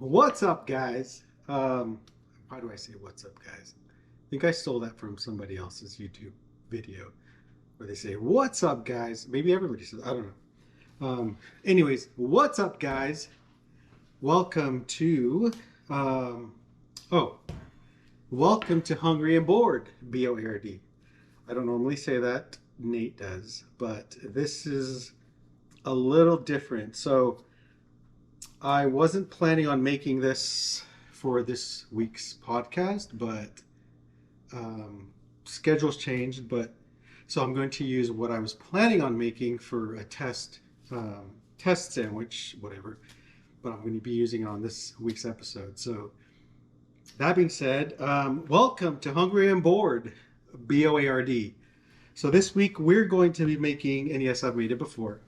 What's up, guys? Why do I say what's up, guys? I think I stole that from somebody else's YouTube video where they say, "What's up, guys?" Maybe everybody says, I don't know. Anyways, what's up, guys? Welcome to, um, oh, welcome to Hungry and Bored, BOARD. I don't normally say that, Nate does, but this is a little different. So, I wasn't planning on making this for this week's podcast, but schedules changed. But so I'm going to use what I was planning on making for a test sandwich, whatever. But I'm going to be using it on this week's episode. So that being said, welcome to Hungry and Bored, BOARD. So this week we're going to be making, and yes, I've made it before,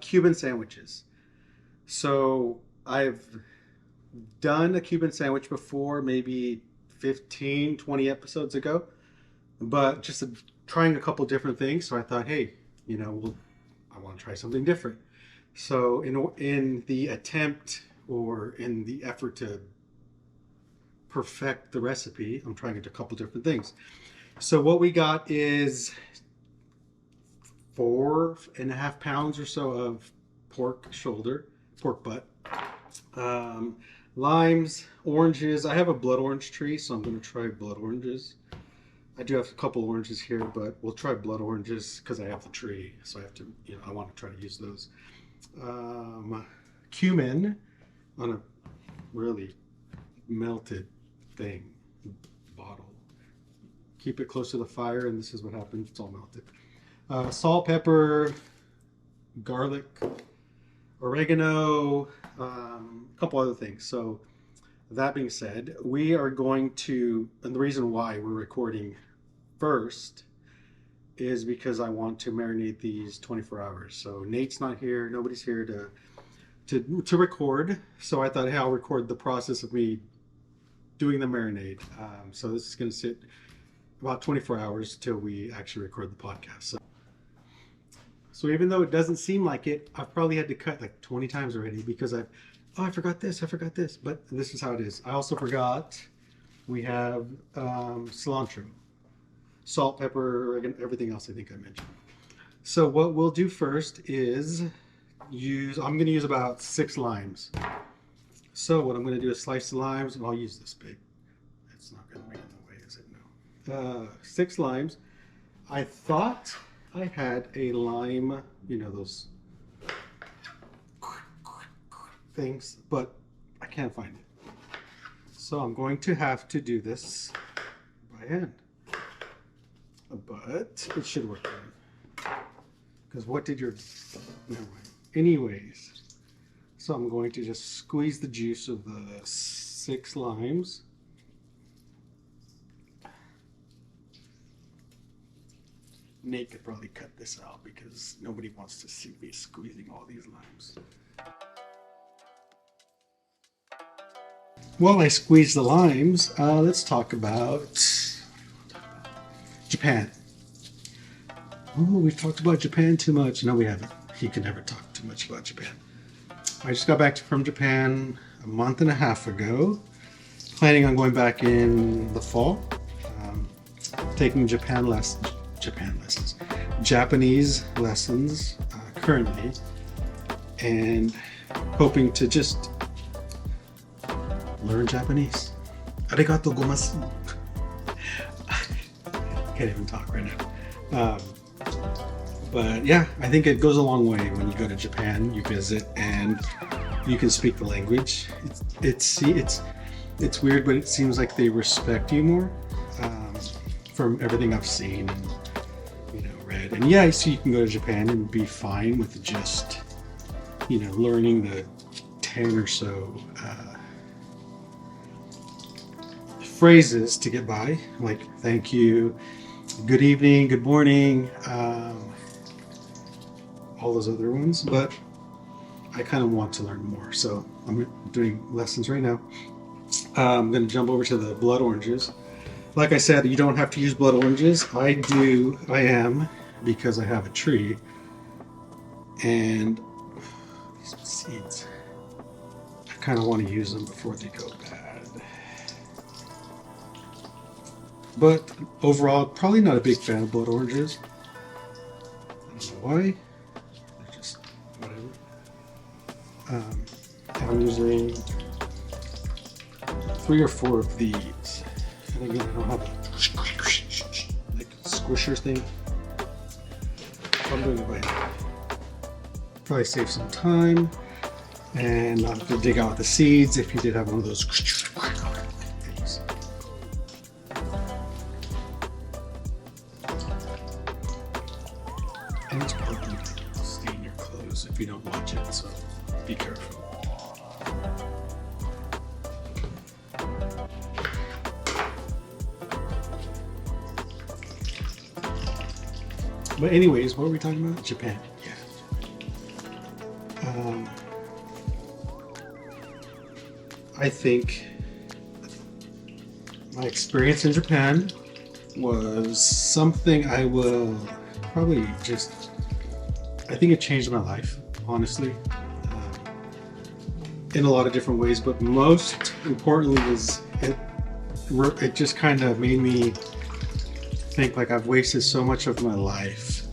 Cuban sandwiches. So I've done a Cuban sandwich before, maybe 15, 20 episodes ago, but just trying a couple different things. So I thought, hey, I want to try something different. So in the attempt or in the effort to perfect the recipe, I'm trying a couple different things. So what we got is 4.5 pounds or so of pork butt, limes, oranges. I have a blood orange tree, so I'm going to try blood oranges. I do have a couple oranges here, but we'll try blood oranges because I have the tree, so I have to, I want to try to use those. Cumin on a really melted thing, bottle. Keep it close to the fire, and this is what happens. It's all melted. Salt, pepper, garlic, oregano, a couple other things. So that being said, we are going to, and the reason why we're recording first is because I want to marinate these 24 hours. So Nate's not here, nobody's here to record. So I thought, hey, I'll record the process of me doing the marinade. So this is going to sit about 24 hours till we actually record the podcast. So even though it doesn't seem like it, I've probably had to cut like 20 times already because I forgot this, but this is how it is. I also forgot we have cilantro, salt, pepper, everything else I think I mentioned. So what we'll do first is I'm going to use about 6 limes. So what I'm going to do is slice the limes, and I'll use this big. It's not going to be in the way, is it? No. 6 limes. I thought I had a lime, those things, but I can't find it. So I'm going to have to do this by hand. But it should work right. Because never mind. Anyways, so I'm going to just squeeze the juice of the 6 limes. Nate could probably cut this out because nobody wants to see me squeezing all these limes. While I squeeze the limes, let's talk about Japan. Oh, we've talked about Japan too much. No, we haven't. You can never talk too much about Japan. I just got back from Japan a month and a half ago. Planning on going back in the fall. Taking Japanese lessons currently, and hoping to just learn Japanese. Arigato gozaimasu. Can't even talk right now. But yeah, I think it goes a long way when you go to Japan, you visit, and you can speak the language. It's weird, but it seems like they respect you more, from everything I've seen and read. And yeah, so you can go to Japan and be fine with just learning the 10 or so phrases to get by, like thank you, good evening, good morning, all those other ones. But I kind of want to learn more, so I'm doing lessons right now. I'm going to jump over to the blood oranges. Like I said, you don't have to use blood oranges. I am, because I have a tree. And these seeds, I kind of want to use them before they go bad. But overall, probably not a big fan of blood oranges. I don't know why. They're just whatever. I'm using 3 or 4 of these. And again, I don't have a like squisher thing. So I'm doing it by hand. Probably save some time. And not have to dig out the seeds if you did have one of those things. And it's probably going to stain your clothes if you don't watch it, so be careful. But anyways, what were we talking about? Japan. Yeah. I think my experience in Japan was something I will probably just, I think it changed my life, honestly, in a lot of different ways, but most importantly is it just kind of made me think like I've wasted so much of my life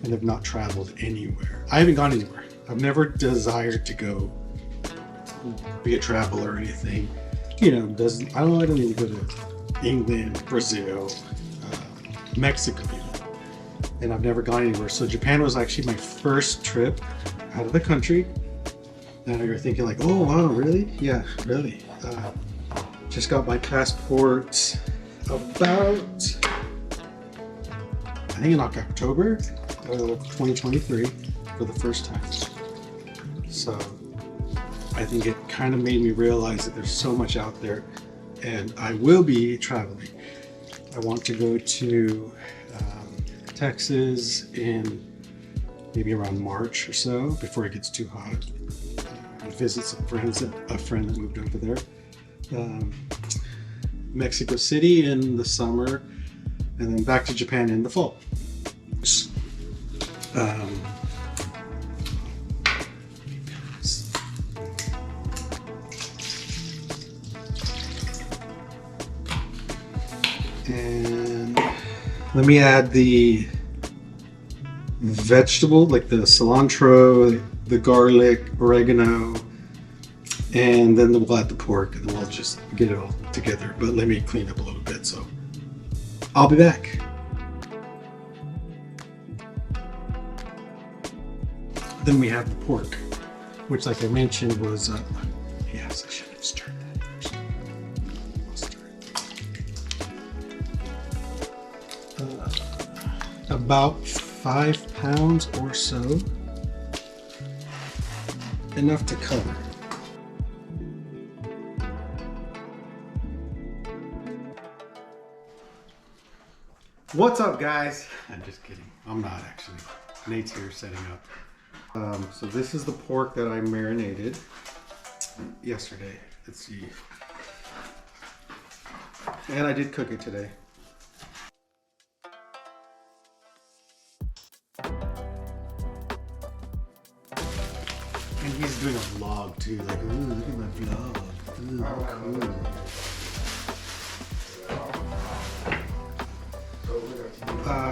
and have not traveled anywhere. I haven't gone anywhere. I've never desired to go be a traveler or anything. You know, I don't need to go to England, Brazil, Mexico even. And I've never gone anywhere. So Japan was actually my first trip out of the country. And you're thinking like, oh wow, really? Yeah, really. Just got my passport about, I think in October of 2023 for the first time. So I think it kind of made me realize that there's so much out there, and I will be traveling. I want to go to Texas in maybe around March or so before it gets too hot. Visit some friends, a friend that moved over there. Mexico City in the summer, and then back to Japan in the fall. And let me add the vegetable, like the cilantro, the garlic, oregano, and then we'll add the pork, and then we'll just get it all together. But let me clean up a little bit, so I'll be back. Then we have the pork, which, like I mentioned, was yes, I should have stirred that first. I'll stir it. About 5 pounds or so, enough to cover. What's up, guys? I'm just kidding. I'm not actually. Nate's here setting up. So this is the pork that I marinated yesterday. Let's see. And I did cook it today. And he's doing a vlog too. Like, ooh, look at my vlog. Ooh, how cool.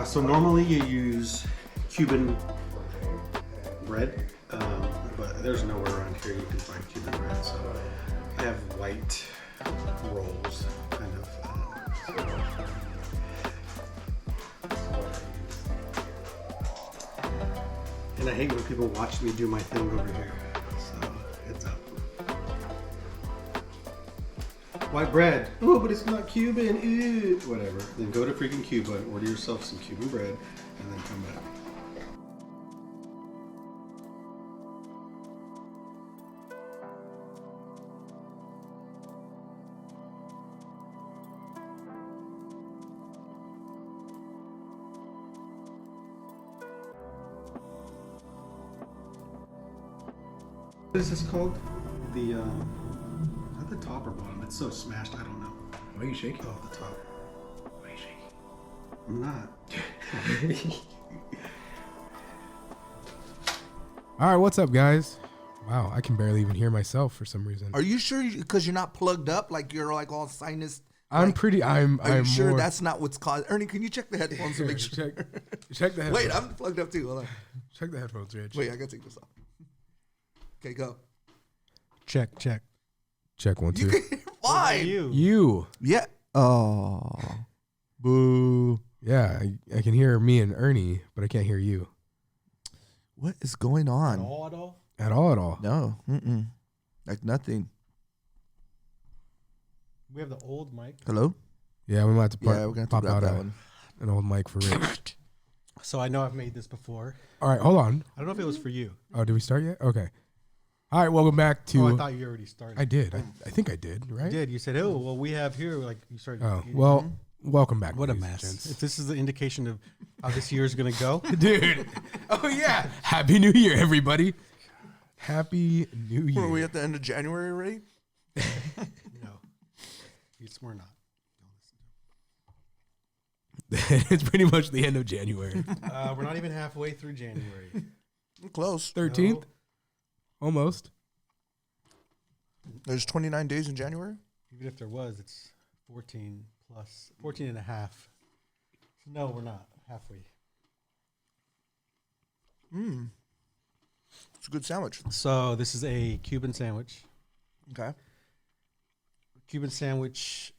So normally you use Cuban bread, but there's nowhere around here you can find Cuban bread, so I have white rolls, kind of. And I hate when people watch me do my thing over here, so heads up. White bread. Oh, but it's not Cuban. Ew. Whatever. Then go to freaking Cuba and order yourself some Cuban bread, and then come back. What is this called? The, is that the top or bottom? It's so smashed, I don't know. Why are you shaking? Oh, the top. Why are you shaking? I'm not. All right, what's up, guys? Wow, I can barely even hear myself for some reason. Are you sure? Because you're not plugged up, like you're like all sinus. I'm pretty. Are you I'm sure more. that's not what's caused? Ernie, can you check the headphones to make sure? Check the headphones. Wait, I'm plugged up too. Hold on. Check the headphones, Rich. Wait, I gotta take this off. Okay, go. Check. Check 1 2. You can fine. You. Yeah. Oh. Boo. Yeah, I can hear me and Ernie, but I can't hear you What is going on? at all. No. Mm-mm. Like nothing. We have the old mic. Hello? Yeah, we might have to Yeah, we're gonna have to pop grab out that one. an old mic for Rich. So I know I've made this before. All right, hold on. I don't know if it was for you. Oh, did we start yet? Okay. All right, welcome back to. Oh, I thought you already started. I did. I think I did. Right? You did. You said, "Oh, well, we have here." Like you started. Oh well, welcome back. What a ladies and mess! gents. If this is the indication of how this year is going to go, Dude. Oh yeah. Happy New Year, everybody. Happy New Year. Are we at the end of January already? no, we're not. It's pretty much the end of January. We're not even halfway through January. We're close. 13th? Almost. There's 29 days in January? Even if there was, it's 14 plus 14 and a half. So no, we're not halfway. It's a good sandwich. So this is a Cuban sandwich. Okay. Cuban sandwich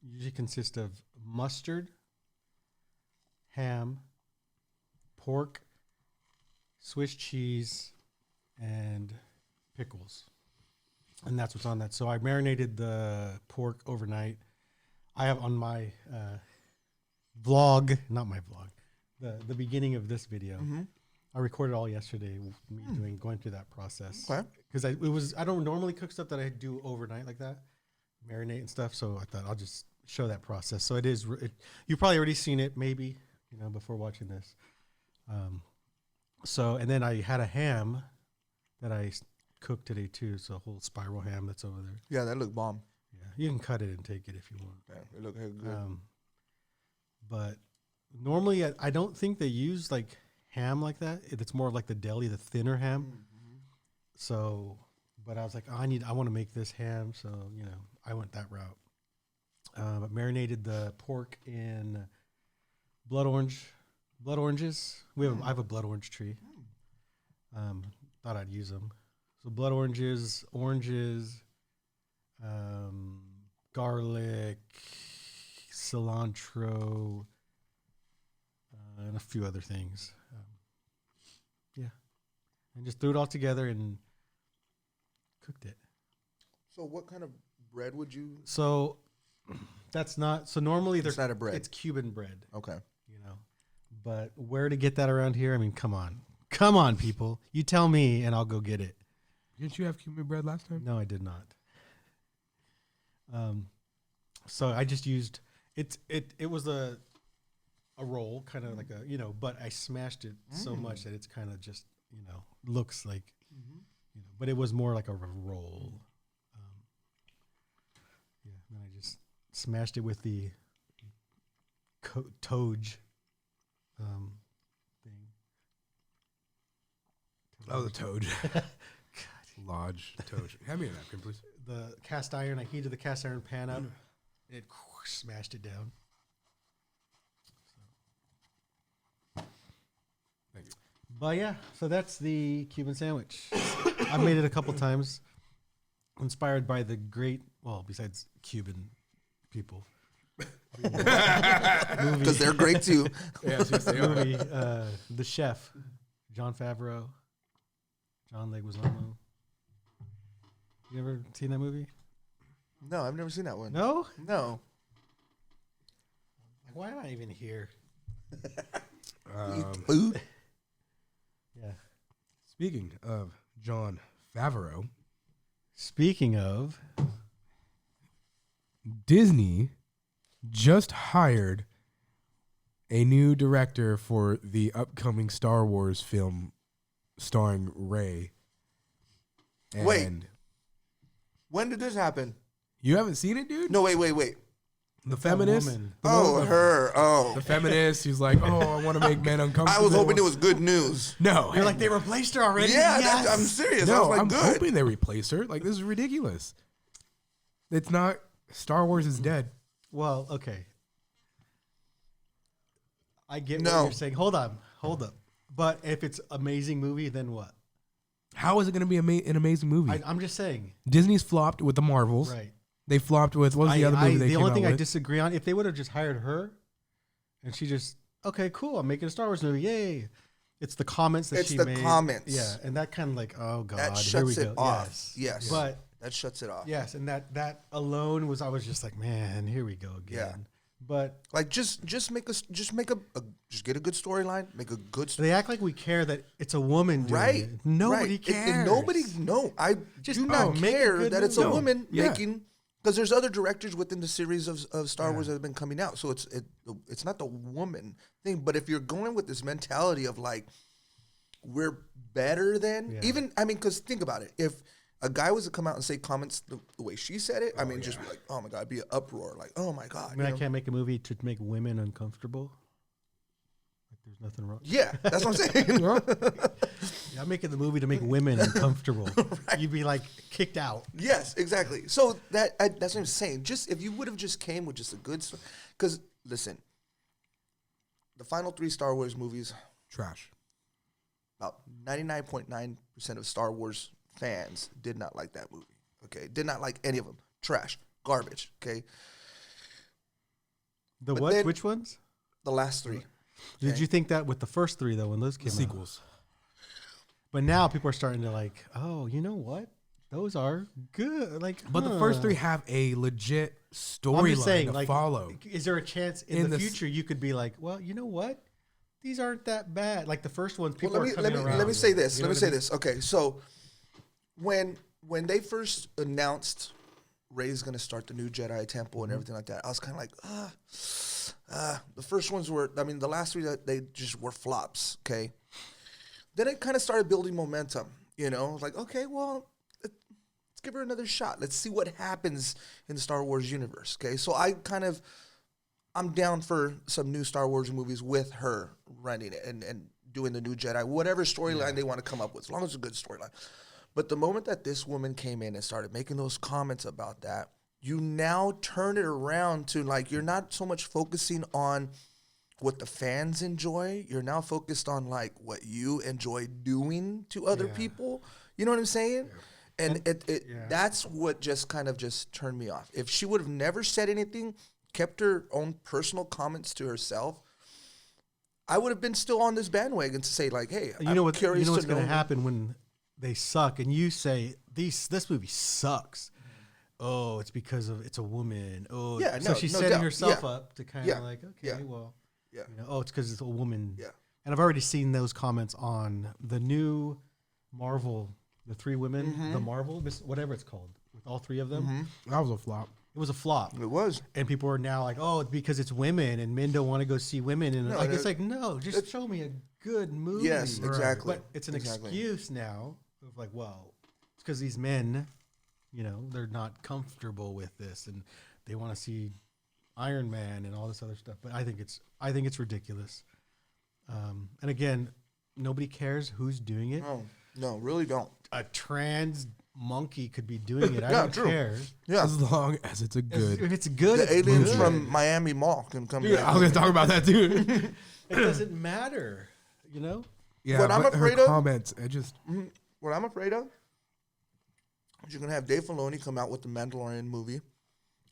usually consists of mustard, ham, pork, Swiss cheese, and pickles. And that's what's on that. So I marinated the pork overnight. I have on my vlog, not my vlog, the beginning of this video. I recorded all yesterday, with me going through that process. Okay. Because I don't normally cook stuff that I do overnight like that, marinate and stuff. So I thought I'll just show that process. So you've probably already seen it, maybe, before watching this. So, and then I had a ham that I cooked today too. So a whole spiral ham that's over there. Yeah, that looked bomb. Yeah, you can cut it and take it if you want. Yeah, it looked good. But normally I don't think they use like ham like that. It's more of like the deli, the thinner ham. So, but I was like, I want to make this ham. So, I went that route. But marinated the pork in blood oranges. I have a blood orange tree. Thought I'd use them. So blood oranges, garlic, cilantro, and a few other things. And just threw it all together and cooked it. So what kind of bread would you? So that's not. So normally It's not a bread. It's Cuban bread. Okay. But where to get that around here? I mean, come on, people. You tell me, and I'll go get it. Didn't you have Cuban bread last time? No, I did not. So I just used it. It was a roll, kind of like but I smashed it so much that it's kind of just looks like, but it was more like a roll. Then I just smashed it with the Toj thing. Oh, the Toad. Lodge Toad. Hand me a napkin, please. The cast iron, I heated the cast iron pan up. It smashed it down. Thank you. But yeah, so that's the Cuban sandwich. I've made it a couple times. Inspired by the great, besides Cuban people. Because they're great too. Yes, they are. Movie, The Chef, Jon Favreau, John Leguizamo. You ever seen that movie? No, I've never seen that one. No? No. Why am I even here? Food. Yeah. Speaking of Jon Favreau, Speaking of, Disney just hired a new director for the upcoming Star Wars film starring Rey. Wait. When did this happen? You haven't seen it, dude? No, wait. The feminist. woman. The feminist. He's like, oh, I want to make men uncomfortable. I was hoping it was good news. No. You're like, they replaced her already? Yeah, Yes! I'm serious. I No, was like, I'm good. hoping they replace her. Like, this is ridiculous. It's not. Star Wars is dead. Well, okay. I get No. what you're saying. Hold up. But if it's amazing movie, then what? How is it going to be an amazing movie? I'm just saying. Disney's flopped with the Marvels. Right. They flopped with, what was the other movie they the came only out thing I with? disagree on, if they would have just hired her and she just, okay, cool, I'm making a Star Wars movie, yay. It's the comments that It's she the made. comments. Yeah, and that kind of like, oh God, That here we shuts go. it off. Yes. But, That shuts it off. yes, and that alone was, I was just like, man, here we go again. Yeah. But Like just get a good storyline, make a good story. they act like we care that it's a woman doing Right. it. Nobody right. cares. I Just, do not make a care good that it's a movie. woman Yeah. making, because there's other directors within the series of Star Wars that have been coming out. So it's not the woman thing. But if you're going with this mentality of like, we're better than, Yeah. even, I mean, because think about it. If a guy was to come out and say comments the way she said it, I mean, just be like, oh my God, it'd be an uproar. Like, oh my God. I mean, you I know? can't make a movie to make women uncomfortable. Like, there's nothing wrong. Yeah, that's what I'm saying. Yeah, I'm making the movie to make women uncomfortable. You'd be like kicked out. Yes, exactly. So that's what I'm saying. Just if you would have just came with just a good story, because listen, the final 3 Star Wars movies, Trash. about 99.9% of Star Wars fans did not like that movie. Okay, did not like any of them. Trash, garbage. Okay, The But what? then- Which ones? the last 3. Did Okay. you think that with the first 3 though when those came The out? sequels. But now people are starting to like, oh, you know what? Those are good. Like, But the first 3 have a legit I'm just storyline saying, to like, follow. is there a chance in, In the the s- future you could be like, well, you know what? These aren't that bad. Like the first ones, Well, people are coming around. let me say this. You Let know me what say I mean? this. Okay, so when they first announced Rey's gonna start the new Jedi Temple and everything like that, I was kind of like, the first ones were. I mean, the last 3 that they just were flops. Okay, then it kind of started building momentum. You know, I was like, okay, well, let's give her another shot. Let's see what happens in the Star Wars universe. Okay, so I'm down for some new Star Wars movies with her running it and doing the new Jedi, whatever storyline they want to come up with, as long as it's a good storyline. But the moment that this woman came in and started making those comments about that, you now turn it around to like, you're not so much focusing on what the fans enjoy. You're now focused on like what you enjoy doing to other people. You know what I'm saying? And that's what just kind of just turned me off. If she would have never said anything, kept her own personal comments to herself, I would have been still on this bandwagon to say like, hey, You know I'm what? You curious know what's to going to know. happen when they suck, and you say this movie sucks. Oh, it's because of it's a woman. Oh, Yeah, so no, she's no setting doubt. herself Yeah. up to kind of Yeah. like, okay, Yeah. well, Yeah. you know, oh, it's because it's a woman. Yeah. And I've already seen those comments on the new Marvel, the 3 women, Mm-hmm. the Marvel, whatever it's called, with all 3 of them. That was a flop. It was a flop. It was. And people are now like, oh, it's because it's women and men don't want to go see women. And No, like, it's that- like, no, just show me a good movie. Yes, exactly. But it's an Exactly. excuse now of like, well, it's because these men, you know, they're not comfortable with this and they want to see Iron Man and all this other stuff. But I think it's ridiculous. And again, nobody cares who's doing it. No, really don't. A trans monkey could be doing it. I Yeah, don't true. care. Yeah. As long as it's a good. If it's good, The it's aliens good. from Miami Mall can come Dude, here. I was going to talk about that too. It doesn't matter, you know. Yeah, What I'm but afraid her of- comments, it just. What I'm afraid of is you're going to have Dave Filoni come out with the Mandalorian movie,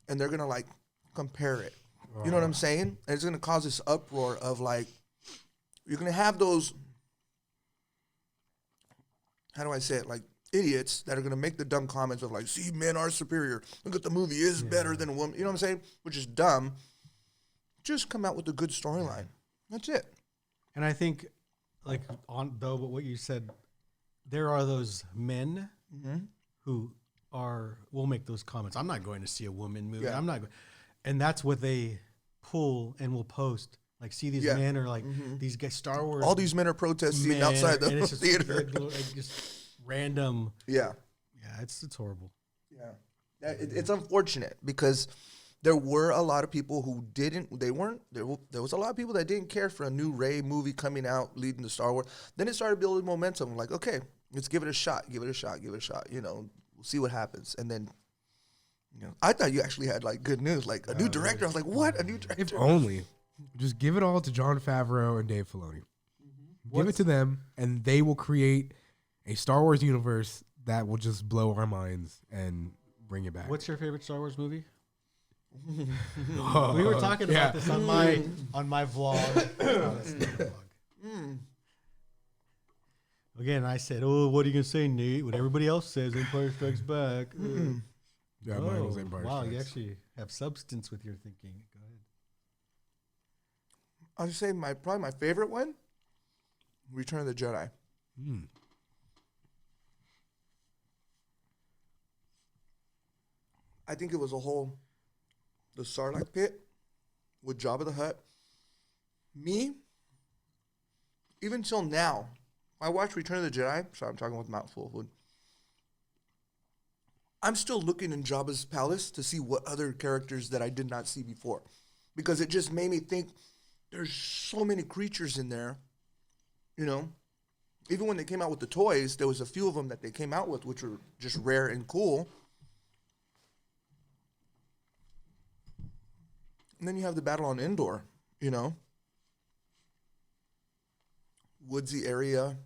and they're going to, like, compare it. You know what I'm saying? And it's going to cause this uproar of, like, you're going to have those, how do I say it, like, idiots that are going to make the dumb comments of, like, see, men are superior. Look at the movie is better than a woman. You know what I'm saying? Which is dumb. Just come out with a good storyline. That's it. And I think, like, but what you said, there are those men who will make those comments. I'm not going to see a woman movie. Yeah. I'm not going. And that's what they pull and will post. Like, see, these Yeah. men are like these guys, Star Wars. All these men are protesting men, outside the and it's just, theater. like, just random. Yeah. Yeah, it's horrible. Yeah, it's unfortunate because there were a lot of people who didn't. There was a lot of people that didn't care for a new Rey movie coming out leading to Star Wars. Then it started building momentum. Like, okay, let's give it a shot. Give it a shot. Give it a shot. You know, we'll see what happens. And then, you know, I thought you actually had like good news, like a new director. I was like, what? A new director? If only. Just give it all to Jon Favreau and Dave Filoni. Give it to them, and they will create a Star Wars universe that will just blow our minds and bring it back. What's your favorite Star Wars movie? We were talking about this on my vlog. Again, I said, "Oh, what are you gonna say, Nate? What everybody else says, Empire Strikes Back." Yeah, mine was Empire Wow, Strikes. you actually have substance with your thinking. Go ahead. I'll just say probably my favorite one, Return of the Jedi. I think it was the Sarlacc pit with Jabba the Hutt. Me, even till now, I watch Return of the Jedi. Sorry, I'm talking with mouthful of food. I'm still looking in Jabba's palace to see what other characters that I did not see before, because it just made me think there's so many creatures in there, you know. Even when they came out with the toys, there was a few of them that they came out with which were just rare and cool. And then you have the battle on Endor, you know. Woodsy area.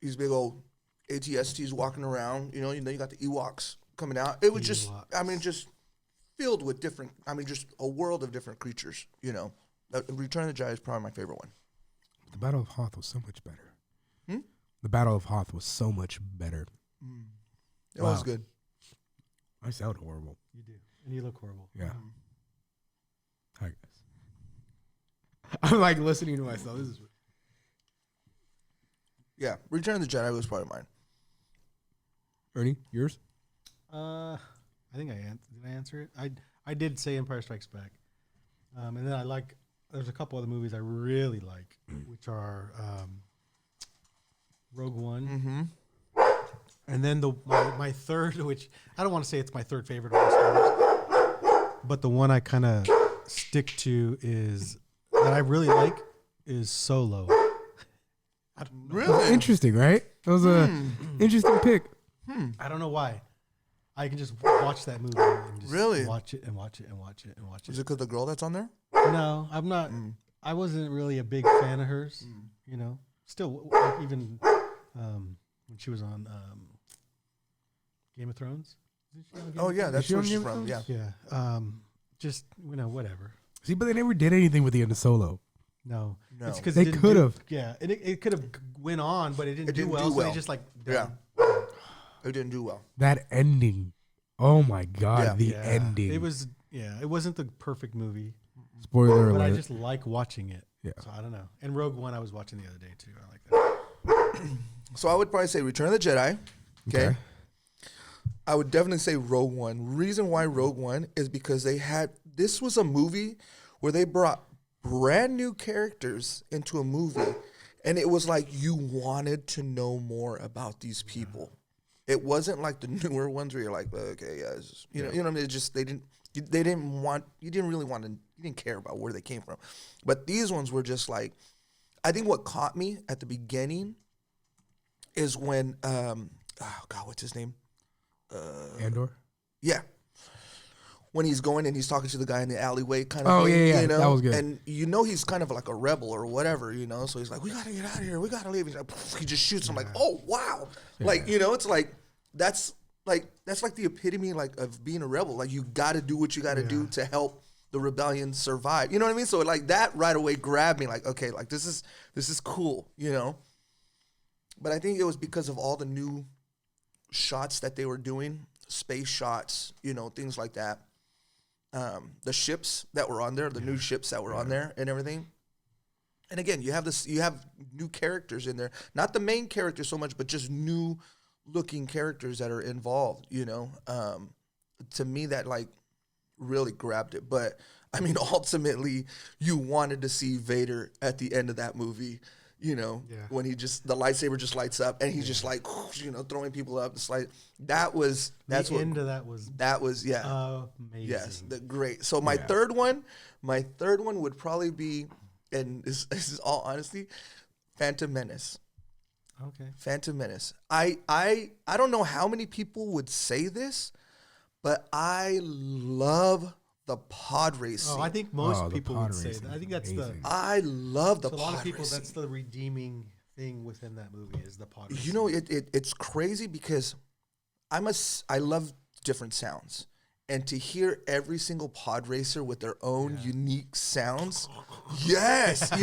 These big old ATSTs walking around, you know. And then you got the Ewoks coming out. It was just, I mean, just filled with different, I mean, just a world of different creatures, you know. Return of the Jedi is probably my favorite one. The Battle of Hoth was so much better. The Battle of Hoth was so much better. It was good. I sound horrible. You do, and you look horrible. Yeah. Hi, guys. I'm like listening to myself. This is Yeah, Return of the Jedi was probably mine. Ernie, yours? I think did I answer it? I did say Empire Strikes Back, and then there's a couple other movies I really like, which are Rogue One, and then my third, which I don't want to say it's my third favorite of all Star Wars, but the one I kind of stick to that I really like is Solo. Really? Interesting, right? That was a interesting pick. I don't know why. I can just watch that movie and just Really? watch it and watch it and watch it and watch it. Is it because the girl that's on there? No, I'm not. I wasn't really a big fan of hers. You know, still even when she was on Game of Thrones. Isn't she on Game Oh of yeah, Thrones? that's she where on she's Game of from. Yeah. Thrones? Yeah. Just whatever. See, but they never did anything with the end of Solo. No, No. it's because They could have. Yeah, it could have went on, but it didn't do didn't well. do So well. they just like Yeah. It didn't do well. That ending. Oh my God, Yeah. the Yeah. ending. It was it wasn't the perfect movie, Spoiler but I alert. just like watching it. Yeah. So I don't know. And Rogue One I was watching the other day too. I like that. So I would probably say Return of the Jedi. Okay. Okay. I would definitely say Rogue One. Reason why Rogue One is because this was a movie where they brought brand new characters into a movie, and it was like you wanted to know more about these people. It wasn't like the newer ones where you're like, okay, yeah, it's just, you know, what I mean? It just you didn't care about where they came from. But these ones were just like, I think what caught me at the beginning is when what's his name? Andor? Yeah. When he's going and he's talking to the guy in the alleyway kind of Oh, thing, yeah, you know? that was good. And you know he's kind of like a rebel or whatever, you know? So he's like, we got to get out of here. We got to leave. He's like, he just shoots him like, oh, wow. Like, you know, it's like, that's like the epitome like of being a rebel. Like you got to do what you got to do to help the rebellion survive. You know what I mean? So like that right away grabbed me like, okay, like this is cool, you know? But I think it was because of all the new shots that they were doing, space shots, you know, things like that. The ships that were on there, the new ships that were on there and everything. And again, you have new characters in there. Not the main character so much, but just new looking characters that are involved, you know. To me that like really grabbed it. But I mean ultimately you wanted to see Vader at the end of that movie, You know, Yeah. when the lightsaber just lights up and he's just like, throwing people up. It's like that's The what end of that was amazing. Yes, great. So my Yeah. third one would probably be, and this is all honesty, Phantom Menace. okay. Phantom Menace. I don't know how many people would say this, but I love the pod racing. Oh, I think most the people pod would say racing that. I think is that's amazing. I love the to a pod lot of people. racing. That's the redeeming thing within that movie is the pod. You know, it's crazy because I love different sounds. And to hear every single pod racer with their own unique sounds, yes, it's like,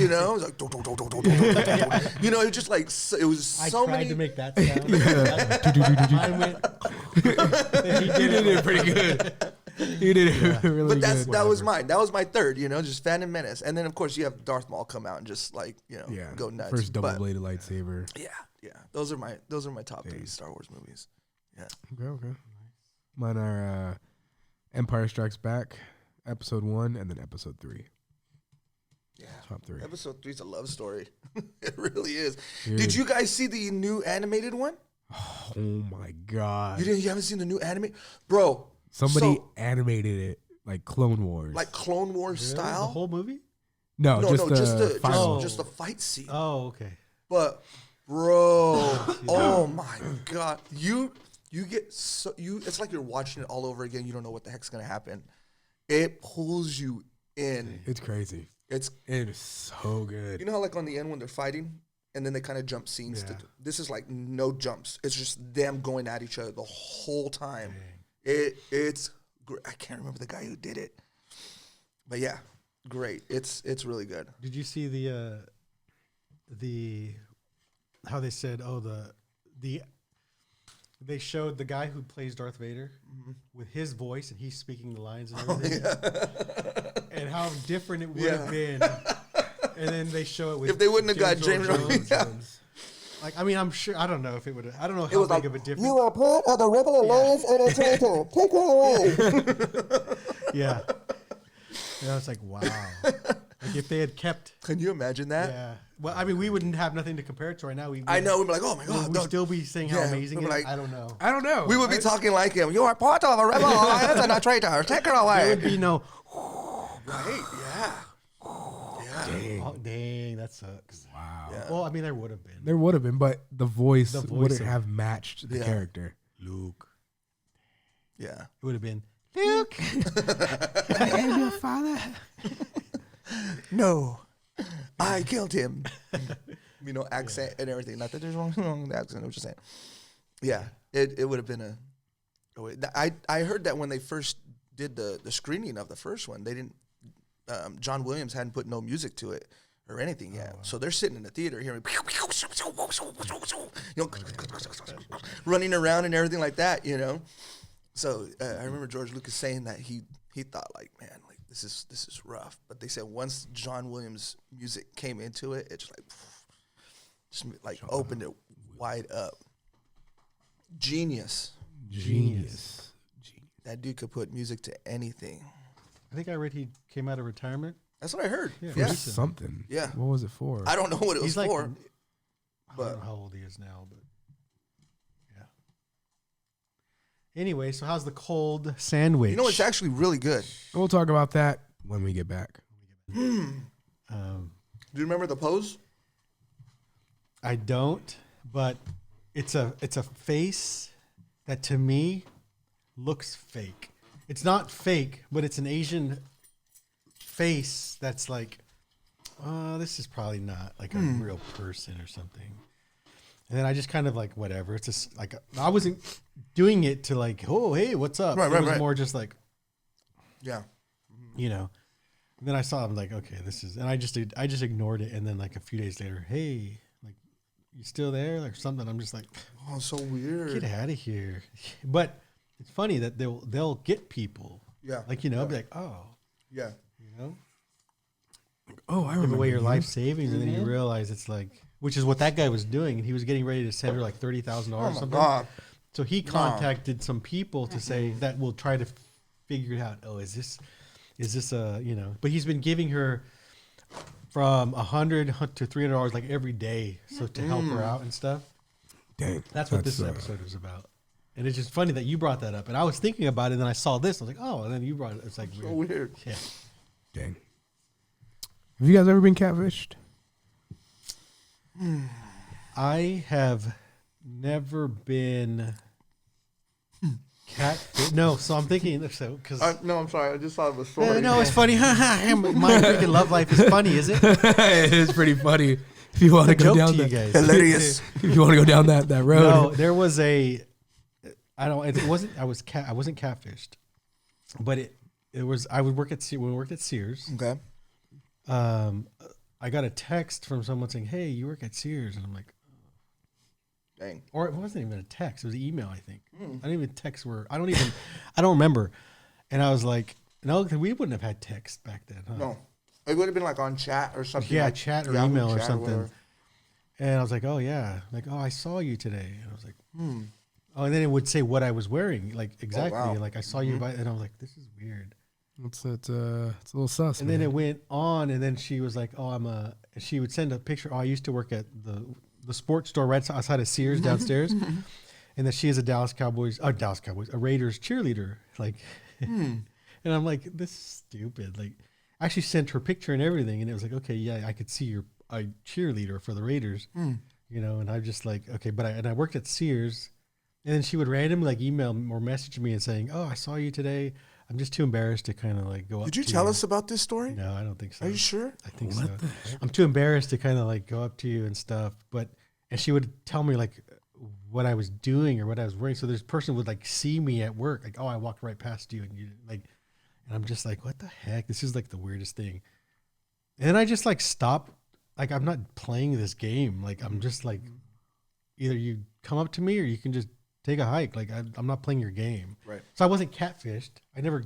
it just like it was I so tried many. to make that sound. Mine went. He did it pretty good. He did it really But good. that was mine. That was my third. Just Phantom Menace, and then of course you have Darth Maul come out and just like Yeah, go nuts. First But, double-bladed lightsaber. yeah. Those are my top three Star Wars movies. Yeah. Okay. Mine are Empire Strikes Back, Episode 1, and then Episode 3. Yeah. Top 3. Episode 3 is a love story. It really is. Dude. Did you guys see the new animated one? Oh my god! You haven't seen the new anime, bro? Somebody so- animated it like Clone Wars. Like Clone Wars The style? whole movie. no, just the final. just the fight scene. Oh, okay. But bro, oh my god, you get so it's like you're watching it all over again. You don't know what the heck's gonna happen. It pulls you in. It's crazy. It's It is so good. how like on the end when they're fighting and then they kind of jump scenes. Yeah. This is like no jumps. It's just them going at each other the whole time. It's great. I can't remember the guy who did it, but yeah, great. It's really good. Did you see the how they said they showed the guy who plays Darth Vader with his voice and he's speaking the lines and everything, and how different it would have been. And then they show it with If they wouldn't have got James Earl James Earl Jones. Like, I mean, I'm sure. I don't know if it would. I don't know It how was big like, of a difference. you are part of the Rebel Alliance and a traitor. Take her away. Yeah. And I was like, wow. Like if they had kept. Can you imagine that? Yeah. Well, I mean, we wouldn't have nothing to compare it to right now. I know. We'd be like, oh my Would god. we still be saying how Yeah, amazing we'd it be is? like- I don't know. I don't know. We would be talking like him. You are part of the Rebel Alliance and a traitor. Take her There away. would be no. Right? Yeah. Yeah. Oh, dang, that sucks. Wow. Yeah. Well, I mean, there would have been. There would have been, but the voice, The voice wouldn't of- have matched the Yeah. character. Luke. Yeah. It would have been Luke. I am your father. No. I killed him. Accent and everything. Not that there's wrong with the accent. I'm just saying. Yeah. It would have been a. I heard that when they first did the screening of the first one, they didn't. John Williams hadn't put no music to it or anything yet. So they're sitting in the theater hearing, running around and everything like that, So I remember George Lucas saying that he thought like, man, like this is rough. But they said once John Williams' music came into it, it just opened it wide up. Genius. Genius. That dude could put music to anything. I think I read he came out of retirement. That's what I heard. Yeah. Yeah. For something. Yeah. What was it for? I don't know what it was He's like, for. I don't but- know how old he is now, but yeah. Anyway, so how's the cold sandwich? It's actually really good. We'll talk about that when we get back. Um, Do you remember the pose? I don't, but it's a face that to me looks fake. It's not fake, but it's an Asian face that's like, this is probably not like a real person or something. And then I just kind of like, whatever. It's just like, I wasn't doing it to like, oh, hey, what's up? Right, it was right. more just like, Yeah. And then I saw, I'm like, okay, this is, and I just ignored it. And then like a few days later, hey, like, you still there? Like something. I'm just like, Oh, so weird. get out of here. But it's funny that they'll get people. Yeah. Like, be like, oh, Yeah. Oh, I give remember away your you. life savings. And then you realize it's like, which is what that guy was doing. And he was getting ready to send her like $30,000 Oh or my something. God. So he contacted some people to say that will try to figure it out. Oh, is this a, but he's been giving her from $100 to $300 like every day, so to help her out and stuff. Dang. That's what this episode was about. And it's just funny that you brought that up. And I was thinking about it, and then I saw this. I was like, oh, and then you brought it. It's like So weird. weird. Yeah. Dang. Have you guys ever been catfished? I have never been cat. No, so I'm thinking so because No, I'm sorry. I just thought of a story. no, it's funny. My freaking love life is funny, is it? It is pretty funny. If you want to go Joke down to you that, guys. Hilarious. if you want to go down that road. No, there was a. I don't. It wasn't. I wasn't catfished, but it was. I would work at when we worked at Sears. Okay. I got a text from someone saying, "Hey, you work at Sears," and I'm like, Dang. or it wasn't even a text; it was an email. I think I didn't even text where I don't remember. And I was like, no, we wouldn't have had text back then, huh? No. It would have been like on chat or something. Yeah, like chat or Yahoo email or chat something. whatever. And I was like, oh yeah, like oh I saw you today, and I was like, oh, and then it would say what I was wearing, like exactly, wow. like I saw you by, and I was like, this is weird. It's a little sus. And then it went on, and then she was like, oh she would send a picture. Oh, I used to work at the sports store right outside of Sears downstairs, and that she is a a Raiders cheerleader, like, and I'm like, this is stupid. Like, I actually sent her picture and everything, and it was like, okay, yeah, I could see you're a cheerleader for the Raiders, you know, and I'm just like, okay, but I worked at Sears, and then she would randomly like email or message me and saying, oh, I saw you today. I'm just too embarrassed to kind of like go up. Did you to tell us about this story? No, I don't think so. Are you sure? I think so. I'm too embarrassed to kind of like go up to you and stuff. And she would tell me like what I was doing or what I was wearing. So this person would like see me at work, like, oh, I walked right past you, and you like, and I'm just like, what the heck? This is like the weirdest thing. And then I just like stop. Like, I'm not playing this game. Like, I'm just like, either you come up to me or you can just take a hike. Like, I'm not playing your game. Right. So I wasn't catfished. I never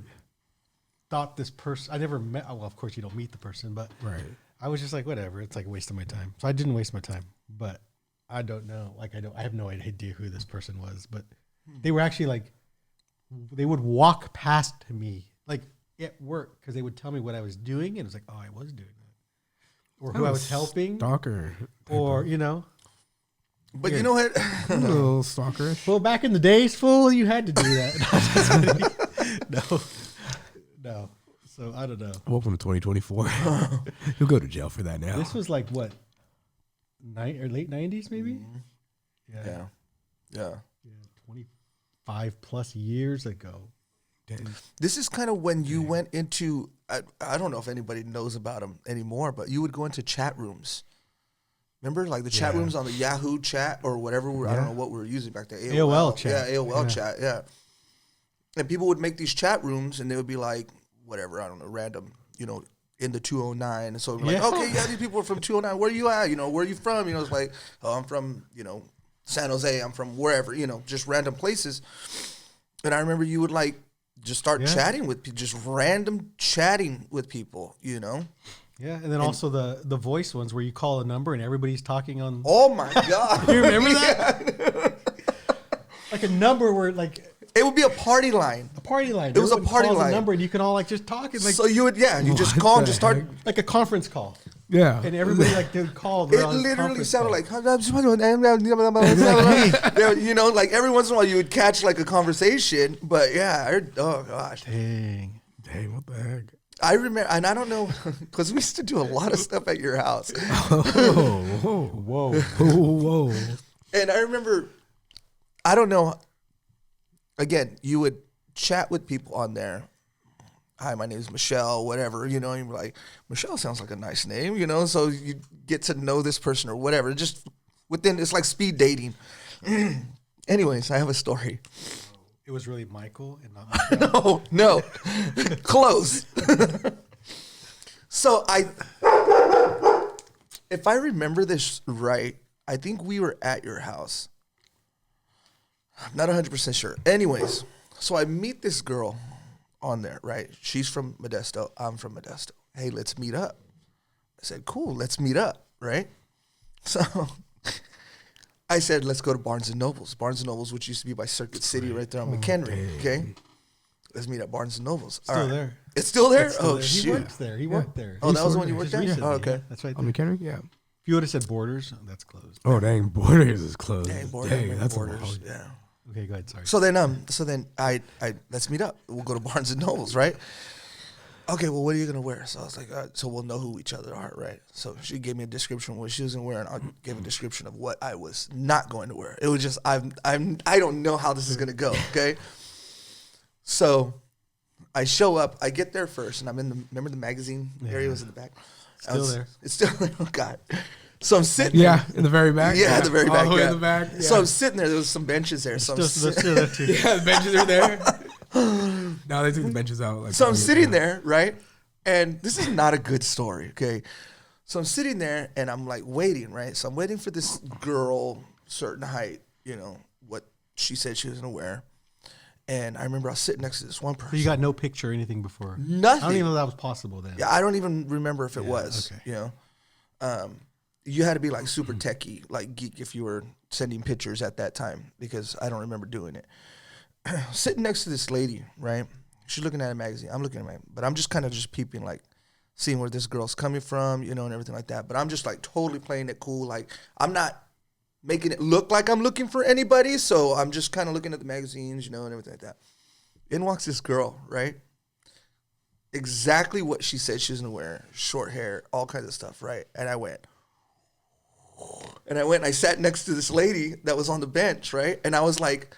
thought this person, I never met, well, of course you don't meet the person, but right. I was just like, whatever. It's like a waste of my time. So I didn't waste my time, but I don't know. Like, I have no idea who this person was, but they were actually like, they would walk past me, like at work, because they would tell me what I was doing. And it was like, oh, I was doing that. Or who I was helping. Stalker. Or, you know. But you know what? A little stalkerish. Well, back in the days, fool, you had to do that. No. So I don't know. Welcome to 2024. You'll go to jail for that now. This was like what, late 90s maybe? Yeah. 25 plus years ago. This is kind of when you went into, I don't know if anybody knows about them anymore, but you would go into chat rooms. Remember, like the chat rooms on the Yahoo chat or whatever, I don't know what we were using back then. AOL chat. Yeah, AOL chat, yeah. And people would make these chat rooms and they would be like, whatever, I don't know, random, you know, in the 209. And so it'd be like, okay, yeah, these people are from 209. Where are you at? You know, where are you from? You know, it's like, oh, I'm from, you know, San Jose. I'm from wherever, you know, just random places. And I remember you would like, just start chatting with people, just random chatting with people, you know? Yeah, and then also the voice ones where you call a number and everybody's talking on. Oh my God. You remember that? Like a number where like. It would be a party line. A party line. It was a Everyone party calls line. A number and you can all like just talk. And like, So you would, you just call and just start. like a conference call. Yeah. And everybody like they would call. It literally sounded like, you know, like every once in a while you would catch like a conversation, but yeah, oh gosh. Dang, what the heck? I remember, and I don't know, because we used to do a lot of stuff at your house. Whoa. And I remember, I don't know, again, you would chat with people on there. Hi, my name is Michelle, whatever, you know, and you're like, Michelle sounds like a nice name, you know, so you get to know this person or whatever. Just within, it's like speed dating. Anyways, I have a story. It was really Michael and not Michelle. No, close. So if I remember this right, I think we were at your house. I'm not 100% sure. Anyways, so I meet this girl on there, right? She's from Modesto. I'm from Modesto. Hey, let's meet up. I said, cool, let's meet up, right? So I said, let's go to Barnes & Nobles. Barnes & Nobles, which used to be by Circuit City right there on McHenry, okay? let's meet at Barnes and Nobles. Still there. It's still there? It's still Oh, there. He shoot. works there. He worked there. Oh, that was the one Just you worked Just at? recently, Oh, okay. yeah. That's right On there. McHenry? Yeah. If you would have said Borders, that's closed. Oh, dang. Borders is closed. Dang, That's Borders. a Yeah. Okay, go ahead. Sorry. So then I let's meet up. We'll go to Barnes and Nobles, right? Okay, well, what are you gonna wear? So I was like, so we'll know who each other are, right? So she gave me a description of what she was gonna wear, and I gave a description of what I was not going to wear. It was just I don't know how this is gonna go. Okay, so I show up. I get there first, and I'm in the remember the magazine area was in the back. Still there. It's still there. Oh God. So I'm sitting. Yeah, in the very back. Yeah, at the very back. All the way yeah. in the back. Yeah. So I'm sitting there. There was some benches there. So I'm Still there too. yeah, the benches are there. Now they took the benches out. Like, So I'm sitting there, right? And this is not a good story, okay? So I'm sitting there and I'm like waiting, right? So I'm waiting for this girl, certain height, you know, what she said she was gonna wear. And I remember I was sitting next to this one person. So you got no picture or anything before? Nothing. I don't even know that was possible then. Yeah, I don't even remember if it was, okay. you know. You had to be like super techie, like geek if you were sending pictures at that time because I don't remember doing it. Sitting next to this lady, right? She's looking at a magazine. I'm looking at it, but I'm just kind of just peeping, like seeing where this girl's coming from, you know, and everything like that. But I'm just like totally playing it cool. Like I'm not making it look like I'm looking for anybody. So I'm just kind of looking at the magazines, you know, and everything like that. In walks this girl, right? Exactly what she said she was gonna wear, short hair, all kinds of stuff, right? And I went and I sat next to this lady that was on the bench, right? And I was like,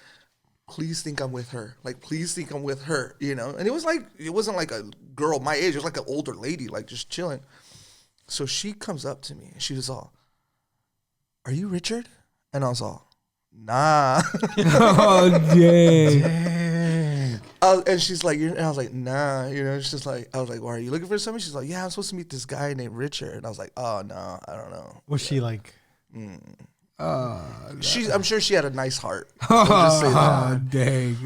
please think I'm with her. Like, please think I'm with her, you know? And it wasn't like a girl my age. It was like an older lady, like just chilling. So she comes up to me and she was all, are you Richard? And I was all, nah. Oh, dang. And she's like, and I was like, nah, you know, it's just like, I was like, why are you looking for somebody? She's like, yeah, I'm supposed to meet this guy named Richard. And I was like, oh, no, I don't know. Was she like? I'm sure she had a nice heart. I'll just say that. Oh, dang.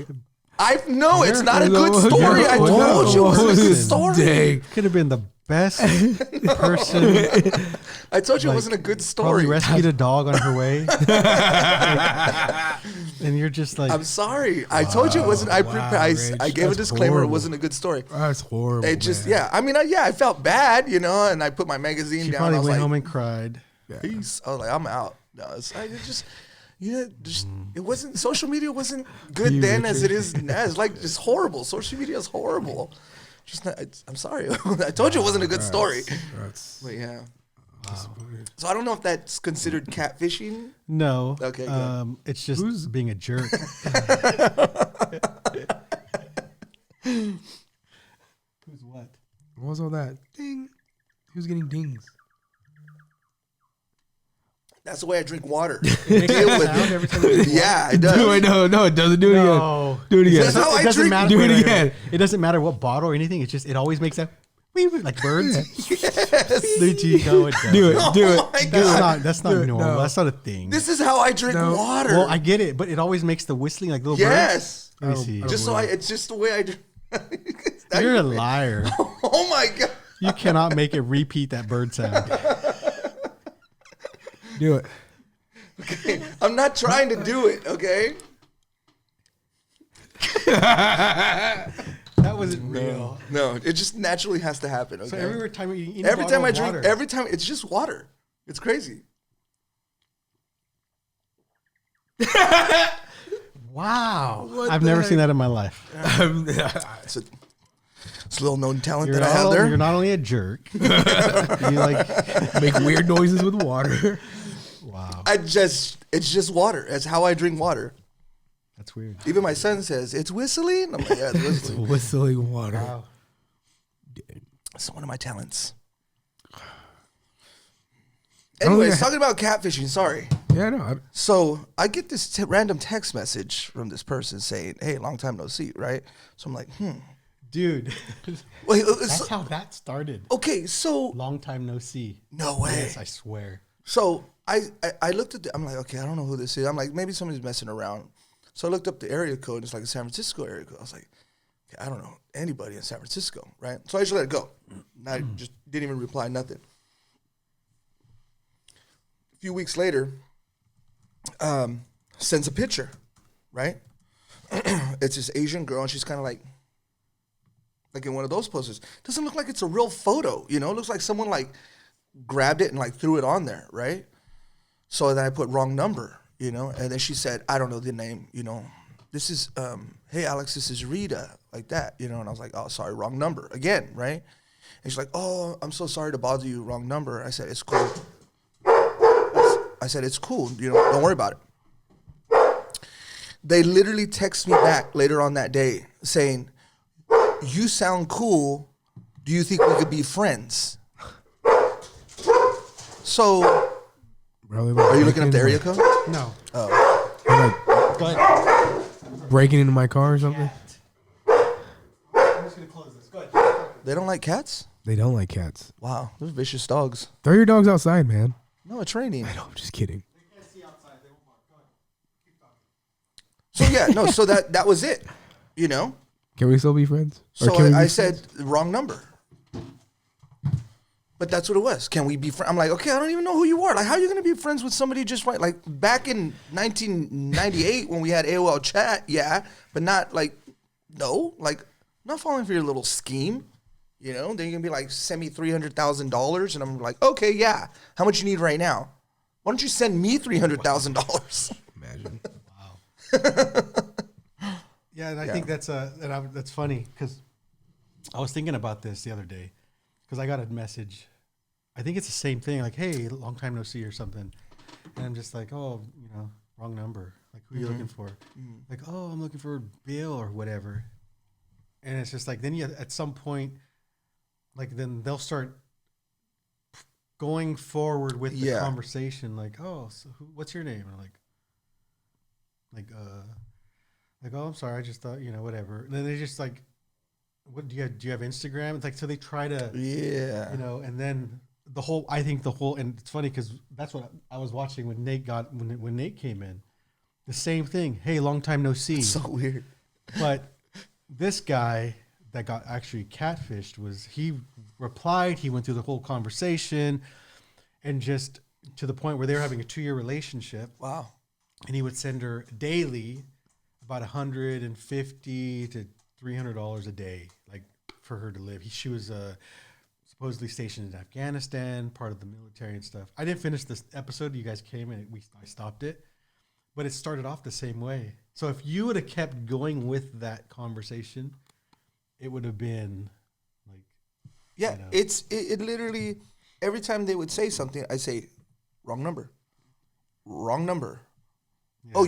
No, it's not a good story. I told you it wasn't a good story. Dang. Could have been the best person. I told you it Like, wasn't a good Probably story. rescued a dog on her way. And you're just like, I'm sorry. I told you it wasn't. I Rich, gave a that's disclaimer. It horrible. wasn't a good story. That's horrible. It just, man. yeah. I mean, I felt bad, you know, and I put my magazine she down. probably I was went like, home and cried. peace. I was like, I'm out. No, it just, you know, just it wasn't. Social media wasn't good You, then as Richard. it is now. It's like just horrible. Social media is horrible. Just, not, I'm sorry. I told you it wasn't a good story. That's But yeah. So I don't know if that's considered catfishing. No. Okay, good. It's just being a jerk. Who's what? what was all that? Ding. Who's getting dings? That's the way I drink water. Makes Deal that with sound it. every time you walk. Yeah, it does. Do it. No, it doesn't. Do it No. again. Do it again. That's how I It doesn't drink. matter. Do it wait, again. It doesn't matter what bottle or anything. It's just it always makes that like birds. There you go. It does. Do it. Do Oh it. my That's God. not Do it. normal. No. That's not a thing. This is how I drink No. water. Well, I get it, but it always makes the whistling like little birds. yes. Let me see. Just so it's just the way I drink. You're a liar. Oh my God. You cannot make it repeat that bird sound. Do it. I'm not trying to do it, okay? That wasn't real. No, it just naturally has to happen, okay? So every time you eat Every time I drink, every time, it's just water. It's crazy. Wow. What I've the never heck? seen that in my life. It's a little known talent You're that I have there. You're not only a jerk. You like Make weird noises with water. wow. It's just water. That's how I drink water. That's weird. Even my son says, it's whistling. I'm like, yeah, it's whistling. Whistling water. Wow. It's one of my talents. don't Anyways, think I- talking about catfishing, sorry. Yeah, no. So I get this random text message from this person saying, hey, long time no see, right? So I'm like, Dude. Wait, That's how that started. okay, so Long time no see. no way. Yes, I swear. So I looked at I'm like, okay, I don't know who this is. I'm like, maybe somebody's messing around. So I looked up the area code. It's like a San Francisco area code. I was like, okay, I don't know anybody in San Francisco, right? So I just let it go. And I just didn't even reply, nothing. A few weeks later, sends a picture, right? It's this Asian girl, and she's kind of like like in one of those posters. Doesn't look like it's a real photo, you know? It looks like someone like grabbed it and like threw it on there, right? So then I put wrong number, you know? And then she said, I don't know the name, you know? This is, hey, Alex, this is Rita, like that, you know? And I was like, oh, sorry, wrong number again, right? And she's like, oh, I'm so sorry to bother you, wrong number. I said, it's cool. I said, it's cool, you know, don't worry about it. They literally text me back later on that day saying, you sound cool. Do you think we could be friends? So, Bro, are you looking up the area code? No. like Go ahead. breaking into my car or something? I'm just gonna close this. Go ahead. They don't like cats? They don't like cats. Wow, they're vicious dogs. Throw your dogs outside, man. No, it's raining. No, I'm just kidding. So yeah, no, so that was it, you know? Can we still be friends? Or So can we I be said, wrong number. But that's what it was. Can we be friends? I'm like, okay, I don't even know who you are. Like, how are you going to be friends with somebody just right? Like, back in 1998 when we had AOL chat, yeah. But not like, no. Like, I'm not falling for your little scheme. You know? Then you're going to be like, send me $300,000. And I'm like, okay, yeah. How much you need right now? Why don't you send me $300,000? Imagine. Yeah, and I think that's that's funny because I was thinking about this the other day because I got a message. I think it's the same thing, like, "Hey, long time no see" or something, and I'm just like, "Oh, you know, wrong number. Like, who are you looking for?" Like, "Oh, I'm looking for Bill or whatever," and it's just like then you at some point, like then they'll start going forward with the conversation, like, "Oh, so what's your name?" And I'm like, oh, I'm sorry, I just thought, you know, whatever. And then they just like, what do you have Instagram? It's like, so they try to, you know, and then and it's funny because that's what I was watching when when Nate came in, the same thing. Hey, long time no see. So weird. But this guy that got actually catfished he replied, he went through the whole conversation and just to the point where they were having a 2-year relationship. Wow. And he would send her daily about $150 to $300 a day, like for her to live. She was supposedly stationed in Afghanistan, part of the military and stuff. I didn't finish this episode. You guys came and I stopped it, but it started off the same way. So if you would have kept going with that conversation, it would have been like, Yeah, you know. it literally, every time they would say something, I say, wrong number. Wrong number. Yeah. Oh,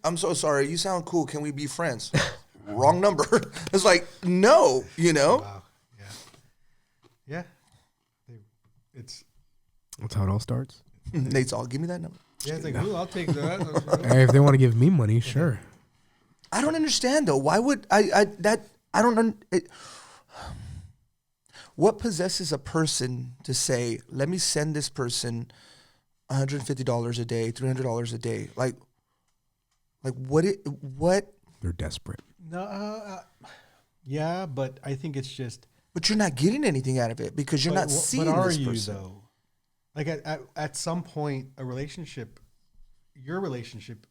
I'm so sorry. You sound cool. Can we be friends? Wrong number. It's like, no, you know? Wow. Yeah. That's how it all starts. Nate's all, give me that number. Yeah, it's like, ooh, I'll take that. Hey, if they want to give me money, sure. I don't understand though. Why would I don't what possesses a person to say, let me send this person $150 a day, $300 a day? Like what? They're desperate. No, yeah, but I think it's just. But you're not getting anything out of it because you're not seeing but are this you, person. though? Like at some point, your relationship,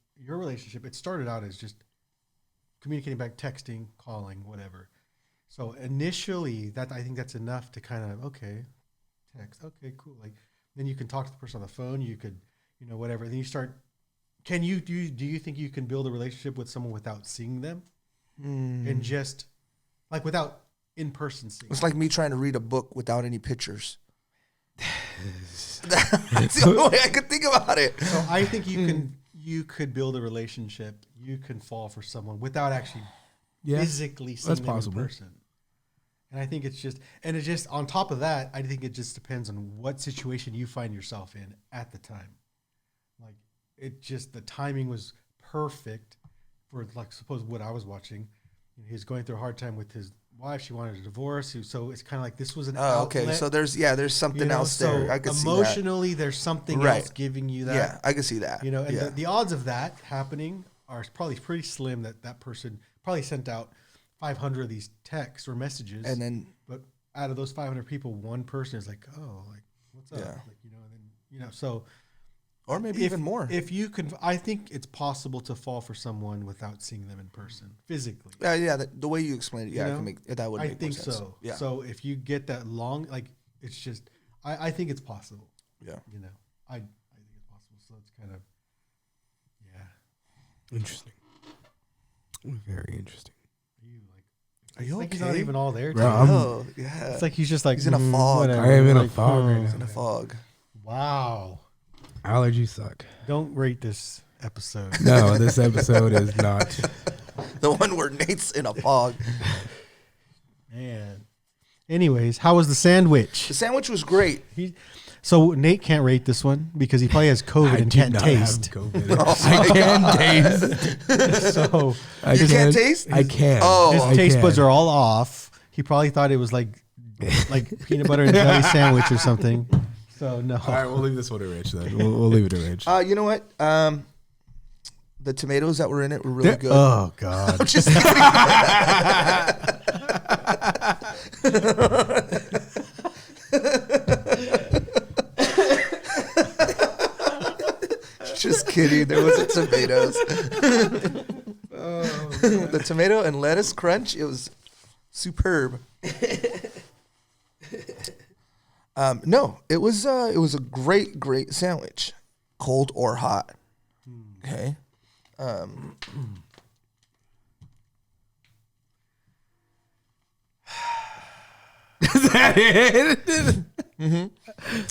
it started out as just communicating back, texting, calling, whatever. So initially, I think that's enough to kind of, okay, text, okay, cool. Like then you can talk to the person on the phone. You could, you know, whatever. Then you start. Do you think you can build a relationship with someone without seeing them, and just like without in person seeing? It's like me trying to read a book without any pictures. That's the only way I could think about it. So I think you could build a relationship. You can fall for someone without actually physically seeing them possible. in person. And I think it's just on top of that, I think it just depends on what situation you find yourself in at the time. Like the timing was perfect for, like, suppose what I was watching. He was going through a hard time with his wife. She wanted a divorce. So it's kind of like this was an outlet. Okay. So there's something else there. So I could see that. emotionally, there's something else giving you that. Yeah, I can see that. You know, and the odds of that happening are probably pretty slim. That person probably sent out 500 of these texts or messages, and then, but out of those 500 people, one person is like, "Oh, like what's up?" Yeah. Like, you know, and then so or maybe even more. If you can, I think it's possible to fall for someone without seeing them in person, physically. Yeah, the way you explained it, yeah, You I know? can make that would. I Make think more sense. so. Yeah, So if you get that long, like it's just, I think it's possible. yeah. You know, I think it's possible. So it's kind of, yeah. Interesting. Very interesting. You like, Are you like okay? he's not even all there. Bro, too. I'm- Oh, yeah. It's like he's just like He's in a fog. whatever. I am in a Like, fog right He's in a fog. Wow. Allergies suck. Don't rate this episode. No, this episode is not. The one where Nate's in a fog. Man. Anyways, how was the sandwich? The sandwich was great. So Nate can't rate this one because he probably has COVID I and do can't not taste. have COVID. I can taste. So I can't taste? I can. Oh. his I taste can. buds are all off. He probably thought it was like peanut butter and jelly sandwich or something. So no. All right, we'll leave this one to Rich then. We'll leave it to Rich. You know what? The tomatoes that were in it were really good. Oh God. I'm just kidding. Just kidding. There wasn't tomatoes. The tomato and lettuce crunch, it was superb. No, it was a great sandwich, cold or hot. Okay. Is that it?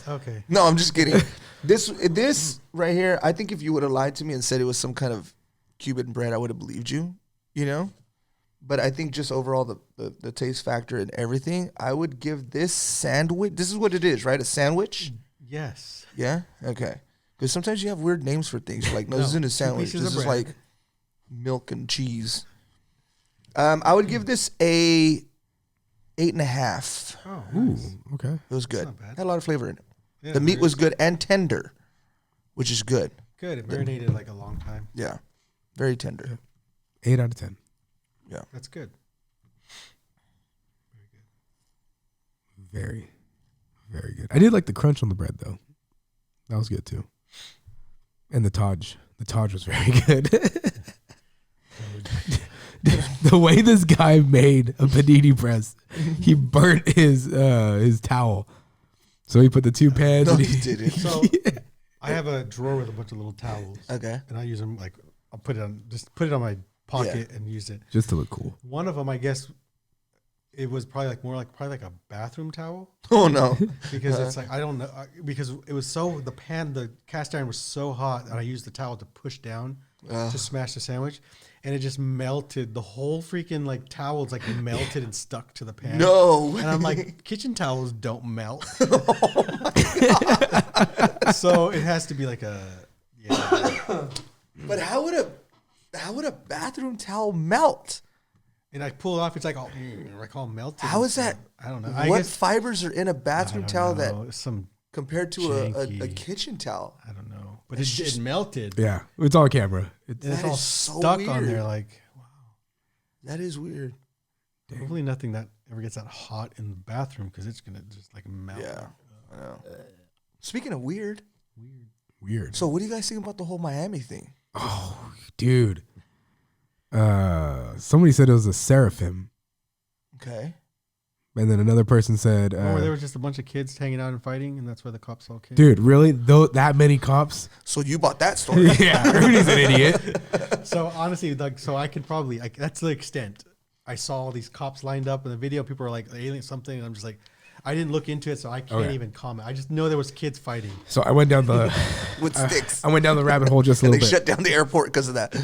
Okay. No, I'm just kidding. This right here, I think if you would have lied to me and said it was some kind of Cuban bread, I would have believed you, you know? But I think just overall the taste factor and everything, I would give this sandwich, this is what it is, right? A sandwich? Yes. Yeah? Okay. Because sometimes you have weird names for things. You're like, no, this isn't a sandwich. pieces This of is bread. like milk and cheese. I would give this a 8.5. Oh. Ooh, okay. It was good. not bad. Had a lot of flavor in it. Yeah, The meat very was good and tender, which is good. good. It marinated like a long time. Yeah. Very tender. 8 out of 10. That's good. Very, very good. I did like the crunch on the bread though. That was good too. And the Taj. The Taj was very good. The way this guy made a panini press, he burnt his towel. So he put the two pans. No, and he didn't. So I have a drawer with a bunch of little towels, Okay. and I use them like I'll put it on my pocket and use it. Just to look cool. One of them, I guess, it was probably like a bathroom towel Oh, no. because it's like I don't know because it was so the cast iron was so hot that I used the towel to push down to smash the sandwich, and it just melted. The whole freaking like towels like melted and stuck to the pan. No. And I'm like, kitchen towels don't melt. So it has to be like a But how would a bathroom towel melt? and I pull it off. It's like all melted. How is that? I don't know. What fibers are in a bathroom towel that some compared to a janky- kitchen towel? I don't know, but It's it just- melted. Yeah. It's on camera. It's, And it's That all is so stuck on weird. there. Like That is weird. hopefully nothing that ever gets that hot in the bathroom because it's gonna just like melt. Yeah. I know. Speaking of weird, weird. so what do you guys think about the whole Miami thing? Oh, dude. Somebody said it was a seraphim. Okay. And then another person said, Or there was just a bunch of kids hanging out and fighting, and that's why the cops all came. dude, really? Though that many cops? So you bought that story. Yeah, Rudy's an idiot. So honestly, like, so I could probably like that's the extent. I saw all these cops lined up in the video. People were like alien something, and I'm just like, I didn't look into it, so I can't Okay. even comment. I just know there was kids fighting. So I went down the With sticks. I went down the rabbit hole just a And they little bit. shut down the airport because of that.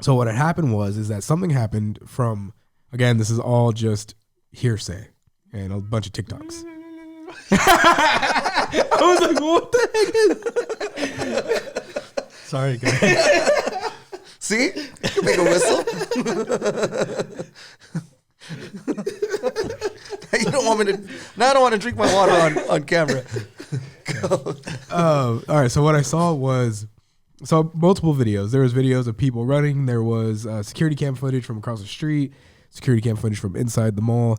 So what had happened is that something happened from, again, this is all just hearsay and a bunch of TikToks. I was like, what the heck is? Sorry, guys. See? You can make a whistle. You don't want me to. Now I don't want to drink my water on camera. All right. So what I saw was, multiple videos. There was videos of people running. There was security cam footage from across the street, security cam footage from inside the mall.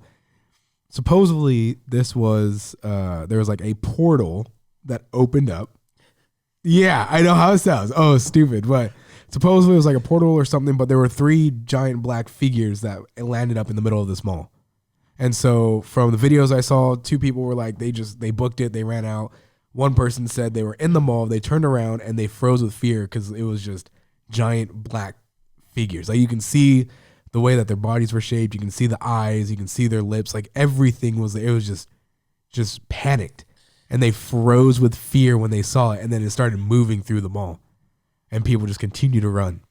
Supposedly, this was there was like a portal that opened up, Yeah, I know how it sounds. Oh, stupid. But supposedly it was like a portal or something, but there were 3 giant black figures that landed up in the middle of this mall. And so from the videos I saw, 2 people were like, they booked it, they ran out. One person said they were in the mall, they turned around and they froze with fear because it was just giant black figures. Like you can see the way that their bodies were shaped, you can see the eyes, you can see their lips, like everything was, it was just panicked. And they froze with fear when they saw it, and then it started moving through the mall. And people just continue to run.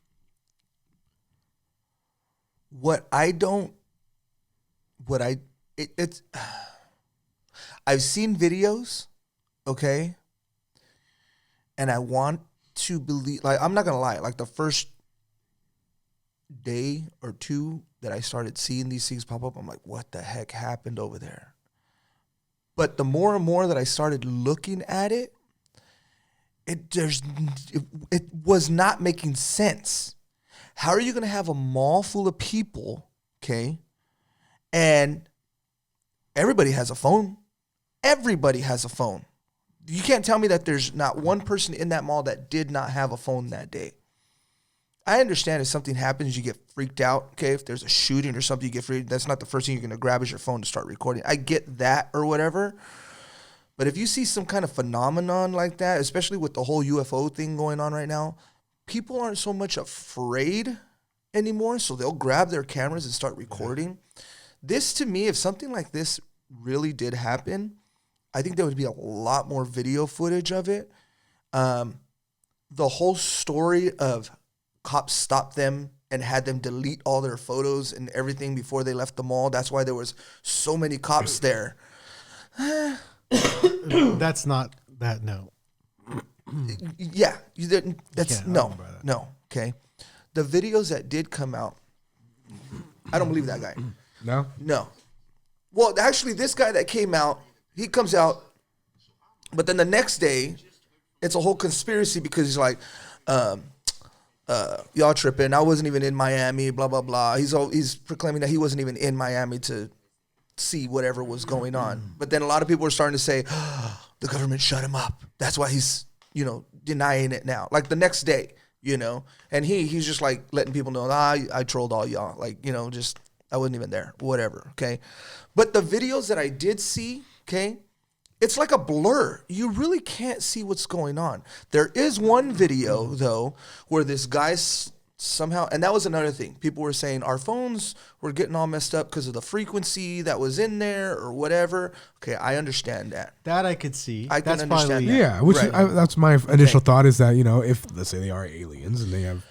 I've seen videos, okay? And I want to believe, like, I'm not gonna lie, like the first day or 2 that I started seeing these things pop up, I'm like, what the heck happened over there? But the more and more that I started looking at it, it was not making sense. How are you going to have a mall full of people, okay, and everybody has a phone? Everybody has a phone. You can't tell me that there's not one person in that mall that did not have a phone that day. I understand if something happens, you get freaked out, okay? If there's a shooting or something, you get freaked. That's not the first thing you're going to grab is your phone to start recording. I get that or whatever. But if you see some kind of phenomenon like that, especially with the whole UFO thing going on right now, people aren't so much afraid anymore, so they'll grab their cameras and start recording. This, to me, if something like this really did happen, I think there would be a lot more video footage of it. The whole story of cops stopped them and had them delete all their photos and everything before they left the mall. That's why there was so many cops there. That's not that. No. Yeah, that's can't no, remember that. no. Okay, the videos that did come out, I don't believe that guy. No? No. Well, actually, this guy that came out, he comes out, but then the next day, it's a whole conspiracy because he's like, y'all tripping. I wasn't even in Miami, blah, blah, blah. He's proclaiming that he wasn't even in Miami to see whatever was going on. But then a lot of people are starting to say, the government shut him up. That's why he's, denying it now. Like the next day, and he's just like letting people know, I trolled all y'all. Like, just, I wasn't even there, whatever. Okay. But the videos that I did see, okay, it's like a blur. You really can't see what's going on. There is one video, though, where this guy's somehow, and that was another thing. People were saying our phones were getting all messed up because of the frequency that was in there or whatever. Okay, I understand that. That I could see. I can That's understand probably, that. Yeah, which Right. that's my initial thought is that, if, let's say they are aliens and they have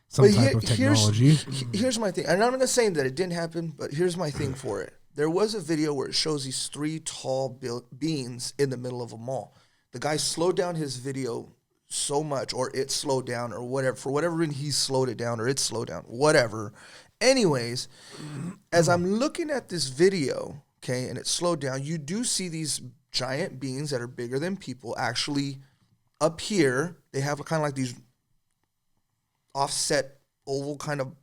some But type of technology. Here's my thing. And I'm not saying that it didn't happen, but here's my thing for it. There was a video where it shows these 3 tall beings in the middle of a mall. The guy slowed down his video so much, or it slowed down, or whatever. For whatever reason, he slowed it down, or it slowed down, whatever. Anyways, as I'm looking at this video, okay, and it slowed down, you do see these giant beings that are bigger than people actually appear. They have kind of like these offset oval kind of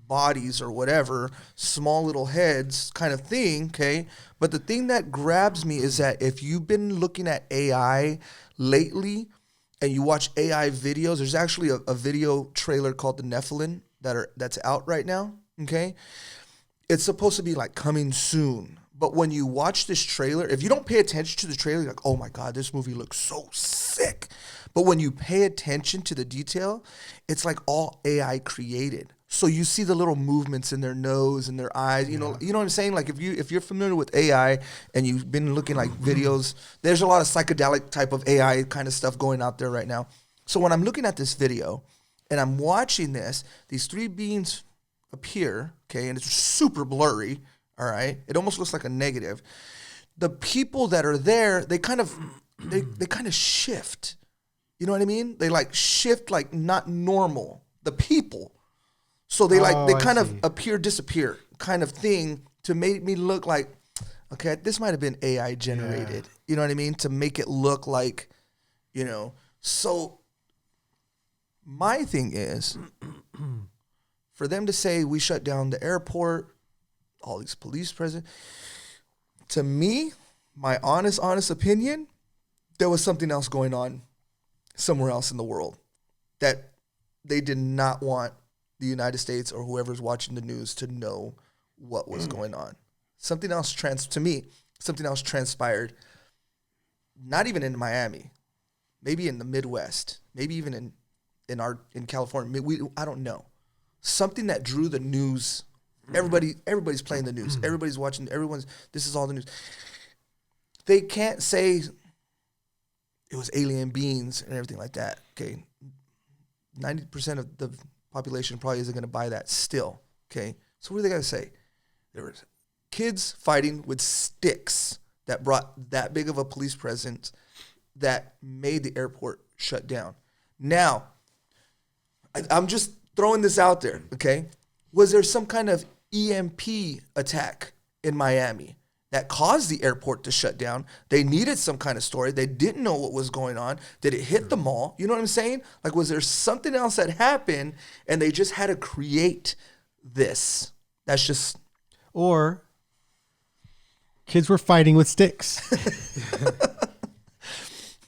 bodies or whatever, small little heads kind of thing, okay? But the thing that grabs me is that if you've been looking at AI lately and you watch AI videos, there's actually a video trailer called The Nephilim that's out right now, okay? It's supposed to be like coming soon. But when you watch this trailer, if you don't pay attention to the trailer, you're like, oh my God, this movie looks so sick. But when you pay attention to the detail, it's like all AI created. So you see the little movements in their nose and their eyes. You know what I'm saying? Like if you're familiar with AI and you've been looking like videos, there's a lot of psychedelic type of AI kind of stuff going out there right now. So when I'm looking at this video and I'm watching this, these 3 beings appear, okay, and it's super blurry, all right? It almost looks like a negative. The people that are there, they kind of shift. You know what I mean? They like shift like not normal. The people. So they kind of appear, disappear kind of thing to make me look like, okay, this might have been AI generated. Yeah. You know what I mean? To make it look like, So my thing is, for them to say we shut down the airport, all these police present, to me, my honest opinion, there was something else going on. somewhere else in the world that they did not want the United States or whoever's watching the news to know what was going on. Something else transpired, not even in Miami, maybe in the Midwest, maybe even in California. I don't know. Something that drew the news. Everybody's playing the news. Everybody's watching. This is all the news. They can't say it was alien beings and everything like that. Okay, 90% of the population probably isn't going to buy that still. Okay, so what are they going to say? There were kids fighting with sticks that brought that big of a police presence that made the airport shut down. Now, I'm just throwing this out there, okay? Was there some kind of EMP attack in Miami that caused the airport to shut down? They needed some kind of story. They didn't know what was going on. Did it hit the mall? You know what I'm saying? Like, was there something else that happened and they just had to create this? That's just... Or kids were fighting with sticks.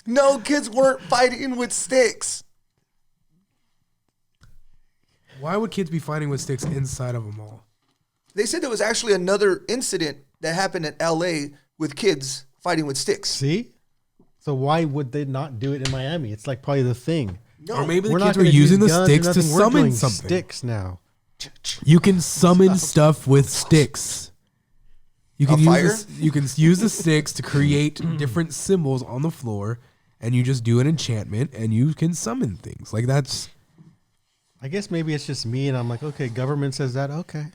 No, kids weren't fighting with sticks. Why would kids be fighting with sticks inside of a mall? They said there was actually another incident that happened in LA with kids fighting with sticks. See? So why would they not do it in Miami? It's like probably the thing. No, Or maybe the We're kids not were gonna using the use guns or sticks to nothing. We're summon doing something. Sticks now. You can summon stuff with sticks. You can A fire? you can use the sticks to create different symbols on the floor, and you just do an enchantment, and you can summon things. Like that's I guess maybe it's just me, and I'm like, okay, government says that, okay.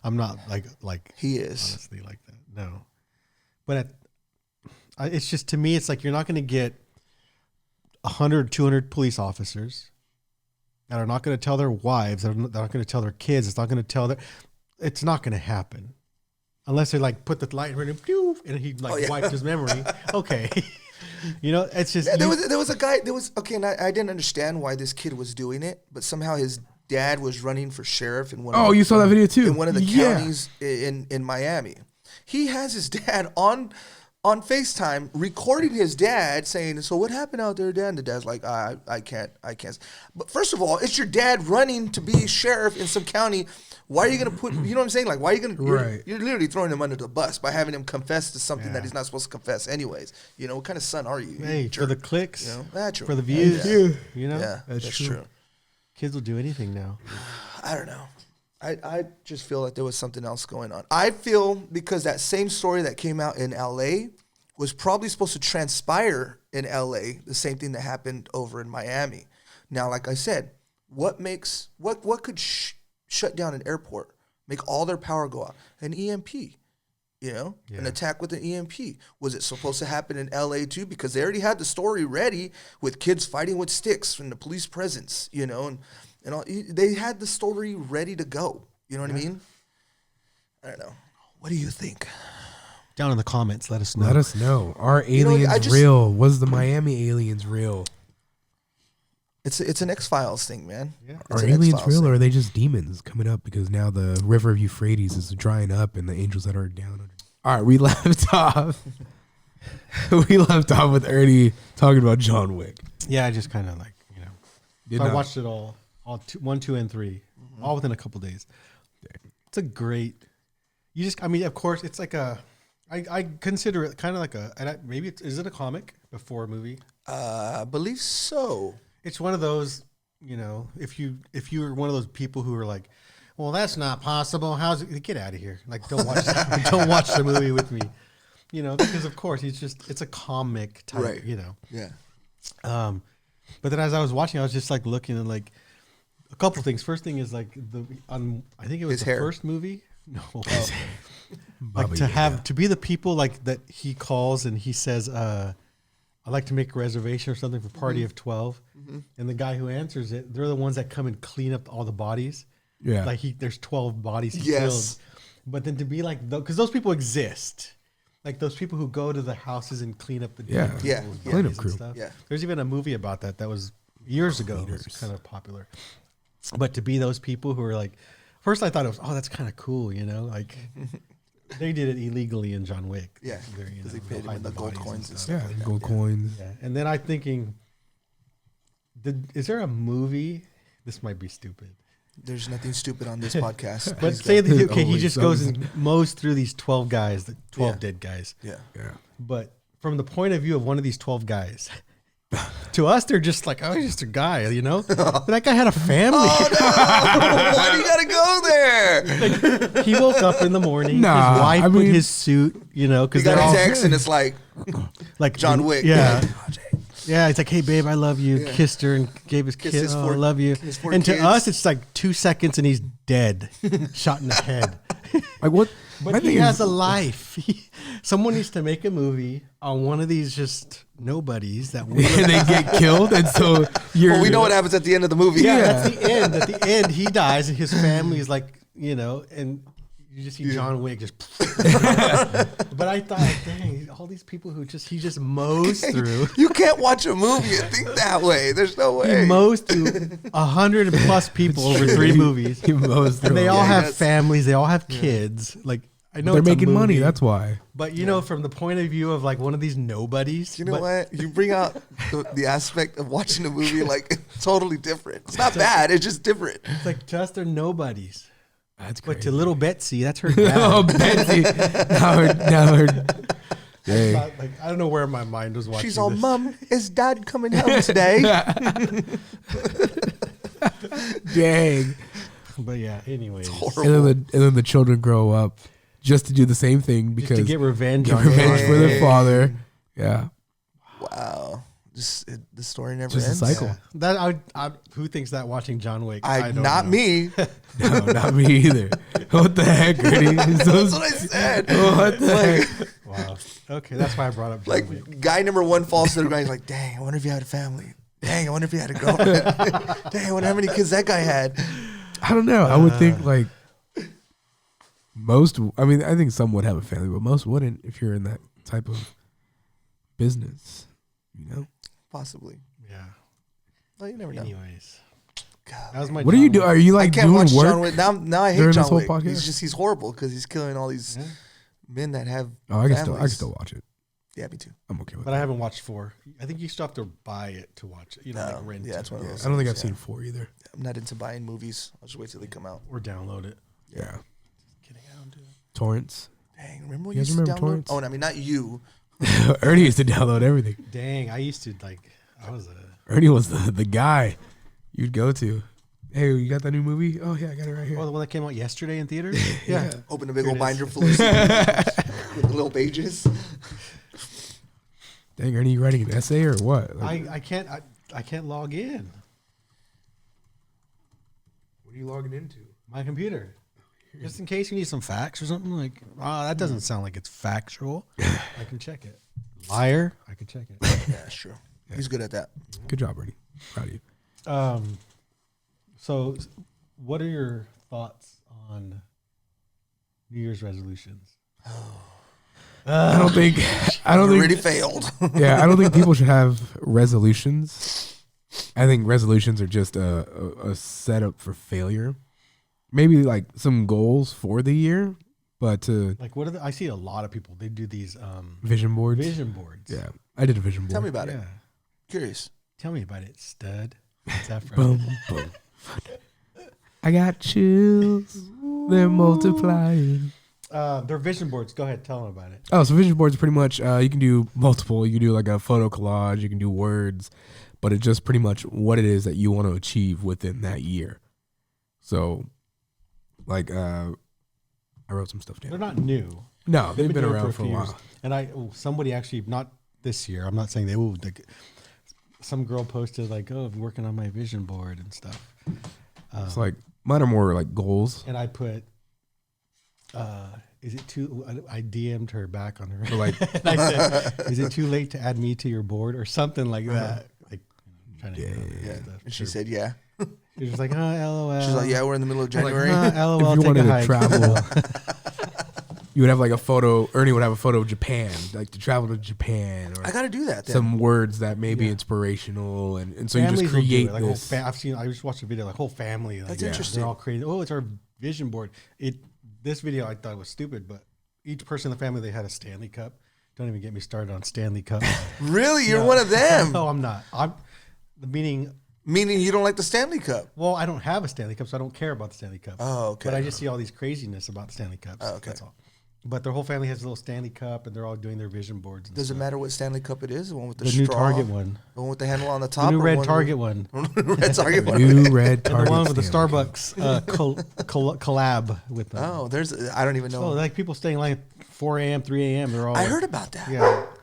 I'm not like he is. honestly like that. No, but it's just, to me, it's like you're not going to get 100, 200 police officers that are not going to tell their wives, they're not going to tell their kids, it's not going to happen unless they like put the light in him, and he like wiped his memory. Okay. You know, it's just Yeah, there was a guy. And I didn't understand why this kid was doing it, but somehow his dad was running for sheriff in one. you saw that video too in one of the counties in Miami. He has his dad on FaceTime recording his dad saying, "So what happened out there, Dad?" And the dad's like, I can't. But first of all, it's your dad running to be sheriff in some county. Why are you gonna put? You know what I'm saying? Like, why are you gonna? Right. You're literally throwing him under the bus by having him confess to something that he's not supposed to confess, anyways. You know, what kind of son are you? hey, You for the jerk. clicks, You know? That's true. for the views, Yeah. you know, Yeah, that's true. kids will do anything now. I don't know. I just feel like there was something else going on. I feel because that same story that came out in LA was probably supposed to transpire in LA, the same thing that happened over in Miami. Now, like I said, what could shut down an airport, make all their power go out? An EMP, an attack with an EMP. Was it supposed to happen in LA too? Because they already had the story ready with kids fighting with sticks and the police presence, and all, they had the story ready to go. You know what I mean? I don't know. What do you think? Down in the comments, let us know. Let us know. Are know, aliens I just- real? Was the Miami aliens real? It's an X-Files thing, man. Yeah. It's Are an aliens X-Files real, thing. or are they just demons coming up because now the river of Euphrates is drying up and the angels that are down under? All right, we left off. We left off with Ernie talking about John Wick. Yeah, I just kind of like, Did I not- watched it all 1, 2, and 3, all within a couple days. It's a great. Of course, it's like I consider it kind of like is it a comic before a movie? I believe so. It's one of those, if you were one of those people who are like, well, that's not possible. How's it? Get out of here! Like, don't watch don't watch the movie with me. Because of course it's a comic type. Right. Yeah. Yeah. But then as I was watching, I was just like looking and like a couple things. First thing is like I think it was His the hair. first movie. No, Baba like to Yaga. to be the people like that he calls and he says, "I'd like to make a reservation or something for party of 12." And the guy who answers it, they're the ones that come and clean up all the bodies. Yeah. Like there's 12 bodies he Yes. killed. But then to be like, because those people exist. Like those people who go to the houses and clean up the Yeah. dead Yeah. people's Yeah. bodies Cleanup and crew. stuff. Yeah. There's even a movie about that was years ago. It was Cleaners. kind of popular. But to be those people who are like, first I thought it was, oh, that's kind of cool, like They did it illegally in John Wick. Yeah, They're, you because they know, paid him hide in the gold bodies and coins and stuff. stuff. Yeah, like gold that. coins. Yeah, and then I'm thinking, is there a movie? This might be stupid. There's nothing stupid on this podcast. But Please say go. that okay, he Always just goes something. and mows through these 12 guys, the 12 Yeah. dead guys. Yeah. Yeah. But from the point of view of one of these 12 guys, to us they're just like, oh, he's just a guy, you know. But that guy had a family. Oh no! Why do you gotta go there? He woke up in the morning. Nah, his wife I put mean- his suit, you know, You because got they're a all text and it's like like John Wick. Yeah. Yeah, it's like, hey, babe, I love you. Yeah. Kissed her and gave his Kissed kid. his Oh, four- I love you. his 4 And to kids. us, it's like 2 seconds and he's dead, shot in the head. Like what? But my he thing has is- a life. Someone needs to make a movie on one of these just nobodies that we. and they get killed, and so you're. Well, we know what happens at the end of the movie. Yeah, Yeah. that's the end. At the end, he dies and his family is like, you know, and you just see John Wick just. But I thought, dang, all these people who he just mows through. You can't watch a movie and think that way. There's no way. He mows through 100+ people over 3 movies. He mows through And they them. all have that's- families. They all have kids. Like I know They're it's a making money. movie, That's why. But you know, from the point of view of like one of these nobodies, You know but what? You bring out the aspect of watching a movie like totally different. It's not bad. It's just different. It's like to us, they're nobodies. That's But crazy. to little Betsy, that's her Oh, dad. Betsy. Now her. Dang. Like, I don't know where my mind was watching. She's all, this. Mom, is Dad coming home today? Dang. But yeah, anyways, And then the children grow up just to do the same thing just because to get revenge get on revenge him. for their father. Yeah. Wow. The story never Just a ends. cycle. Yeah. That who thinks that watching John Wick? don't Not know. me. No, not me either. What the heck, Ernie? That's what I said. What the heck? Wow. Okay, that's why I brought up John Wick. Like, guy number 1 falls to the ground. He's like, dang, I wonder if he had a family. Dang, I wonder if he had a girlfriend. Dang, I wonder how many kids that guy had. I don't know. I would think like most. I mean, I think some would have a family, but most wouldn't if you're in that type of business. You know. Possibly. Yeah. Well, you never know. Anyways, God, that was my. What do you John do? Wick. Are you I like can't doing watch work? John Wick. Now I hate during this John whole Wick. podcast? He's horrible because he's killing all these men that have Oh, I can families. still watch it. Yeah, me too. I'm okay with But that. I haven't watched 4. I think you still have to buy it to watch it. You know, No, like rent yeah, it it's one of those. I don't think I've Yeah. seen 4 either. I'm not into buying movies. I'll just wait till they come out. or download it. Yeah. Kidding, I don't do it. Torrents. Dang, remember when You you guys used to remember download? torrents? Oh, and I mean, not you. Ernie used to download everything. Dang, I used to like. I was a. Ernie was the guy you'd go to. Hey, you got that new movie? Oh yeah, I got it right here. Oh, the one that came out yesterday in theaters. Yeah. Open a big Here old it binder is. full of CDs with little pages. Dang, Ernie, you writing an essay or what? Like, I can't. I can't log in. what are you logging into? My computer. Just in case you need some facts or something like, oh, that doesn't sound like it's factual. I can check it. Liar, I can check it. Yeah, that's true. He's good at that. Good job, Ernie. Proud of you. So, what are your thoughts on New Year's resolutions? I don't think. I don't You think. already failed. Yeah, I don't think people should have resolutions. I think resolutions are just a setup for failure. Maybe like some goals for the year, but to Like, what are I see a lot of people. They do these vision boards. vision boards. Yeah, I did a vision board. Tell me about Yeah. it. Curious. Tell me about it, stud. What's that from? Boom, boom. I got chills. They're multiplying. They're vision boards. Go ahead, tell them about it. Oh, so vision boards pretty much you can do multiple. You can do like a photo collage. You can do words, but it's just pretty much what it is that you want to achieve within that year. So, like, I wrote some stuff They're down. not new. No, they've been doing it around for a few while. years. And somebody actually, not this year. I'm not saying they will. Like, some girl posted like, "Oh, I'm working on my vision board and stuff." It's like mine are more like goals. And I put, "Is it too?" I DM'd her back on her. But like, and I said, "Is it too late to add me to your board or something like that?" Like, trying to get on her and Yeah. stuff. And she said, yeah. She was like, "LOL." She's like, yeah, we're in the middle of I'm like, January. LOL. if you Take a wanted to hike. travel, you would have like a photo. Ernie would have a photo of Japan, like to travel to Japan, or I got to do that then. some words that may be Yeah. inspirational, and so you Families just will do create it. Like, whole this. I've seen. I just watched a video. Like, whole family. Like, That's yeah, interesting. They're all crazy. Oh, it's our vision board. This video I thought was stupid, but each person in the family, they had a Stanley Cup. Don't even get me started on Stanley Cup. Really? You're one of them. No, I'm not. I'm the meaning. Meaning you don't like the Stanley Cup. Well, I don't have a Stanley Cup, so I don't care about the Stanley Cup. Oh, okay. But I just see all these craziness about the Stanley Cups. Oh, okay. That's all. But their whole family has a little Stanley Cup, and they're all doing their vision boards. And Does it stuff. matter what Stanley Cup it is? The one with the, The straw? new Target one, The one with the handle on the the top? new or red one Target one, red Target one. New red and the Target. one with the Stanley Cup. Starbucks collab with them. Oh, I don't even know. Oh, like people staying like 4 a.m., 3 a.m. They're all. I heard about that. Yeah,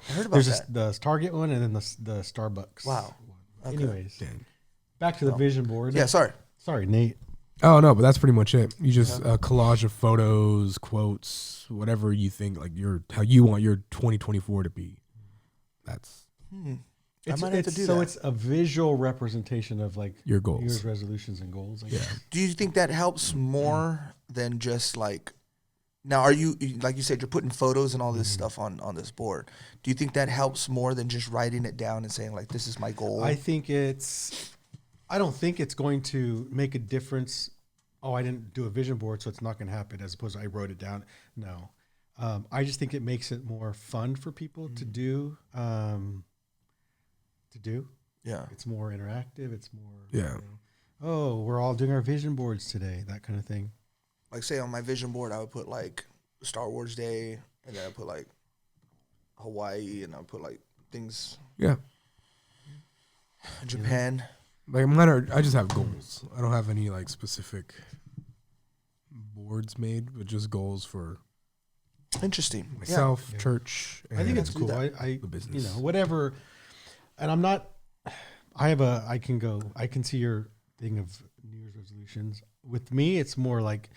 I heard about there's that. the Target one and then the Starbucks. Wow. Okay. Anyways, Dang. back to the vision board. Yeah, sorry. Sorry, Nate. Oh no, but that's pretty much it. You just a collage of photos, quotes, whatever you think like how you want your 2024 to be. That's I might have to do so that. it's a visual representation of like your goals. Year's resolutions and goals. I Yeah. guess. Do you think that helps more than just like? Now, are you like you said you're putting photos and all this stuff on this board? Do you think that helps more than just writing it down and saying like this is my goal? I don't think it's going to make a difference. Oh, I didn't do a vision board, so it's not going to happen. As opposed to I wrote it down. No, I just think it makes it more fun for people to do. Yeah. It's more interactive. It's more. Yeah. Oh, we're all doing our vision boards today. That kind of thing. Like say on my vision board, I would put like Star Wars Day, and then I put like Hawaii, and I put like things Yeah. Japan. Like I just have goals. I don't have any like specific boards made, but just goals for Interesting. myself, church. I think and it's cool. I the business. whatever. And I'm not. I can see your thing of New Year's resolutions. With me, it's more like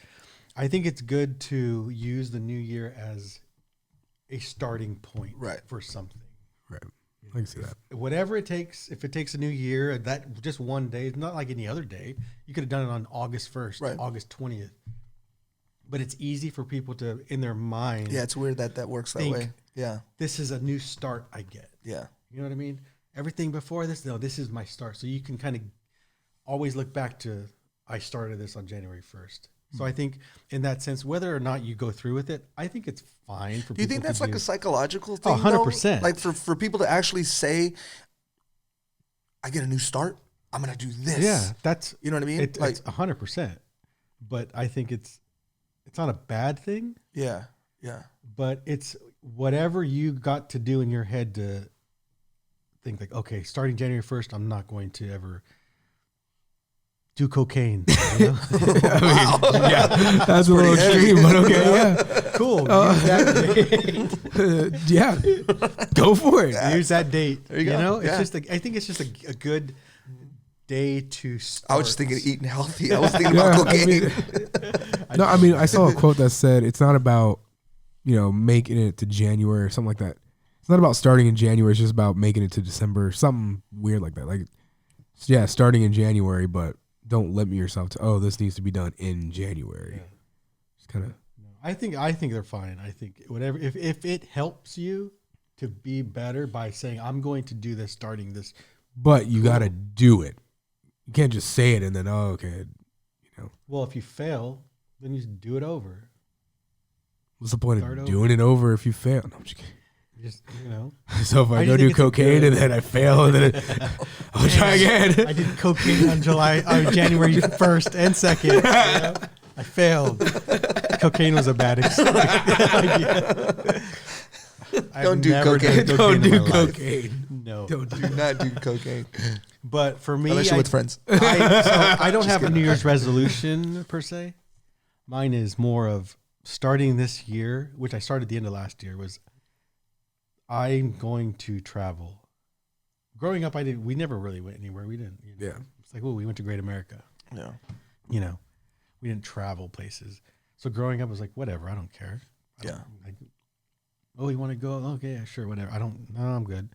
I think it's good to use the new year as a starting point Right. for something. Right. I can see that. Whatever it takes, if it takes a new year, that just one day, it's not like any other day. You could have done it on August 1st, Right. August 20th. But it's easy for people to, in their mind, Yeah, it's weird that works that Think. way. Yeah. this is a new start I get. Yeah. You know what I mean? Everything before this, no, this is my start. So you can kind of always look back to, I started this on January 1st. So I think in that sense, whether or not you go through with it, I think it's fine for people. Do you think that's to like do. a psychological thing? 100%. Though? Like for people to actually say, I get a new start, I'm gonna do this. Yeah, that's You know what I mean? it's like 100%. But I think it's not a bad thing. yeah. Yeah. But it's whatever you got to do in your head to think like, okay, starting January 1st, I'm not going to ever do cocaine. You know? Yeah, that's a little extreme, but okay, yeah. Cool. Use that date. Yeah, go for it. Use that date. There you go. know, it's Yeah. just I think it's just a good day to start. I was just thinking eating healthy. I was thinking Yeah, about cocaine. I mean, I saw a quote that said it's not about, making it to January or something like that. It's not about starting in January. It's just about making it to December, something weird like that. Like, yeah, starting in January, but don't limit yourself to, oh, this needs to be done in January. Just kind of. I think they're fine. I think whatever if it helps you to be better by saying I'm going to do this starting this. But you got to do it. You can't just say it and then, oh, okay. Well, if you fail, then you just do it over. What's the point Start of over. doing it over if you fail? No, I'm just kidding. Just So if I I go just do think it's a cocaine good- and then I fail and then I'll try again. I did cocaine on January 1st and 2nd. you know? I failed. Cocaine was a bad idea. I've Don't do never cocaine. done Don't in do my life. cocaine. No. Don't do Do not do cocaine But for me, unless you're with friends. I don't have a New Year's resolution per se. Mine is more of starting this year, which I started at the end of last year, was I'm going to travel. Growing up, we never really went anywhere. We didn't. Yeah. It's like, oh, we went to Great America. Yeah. We didn't travel places. So growing up, I was like, whatever, I don't care. Yeah. Oh, you want to go? Okay, yeah, sure, whatever. No, I'm good.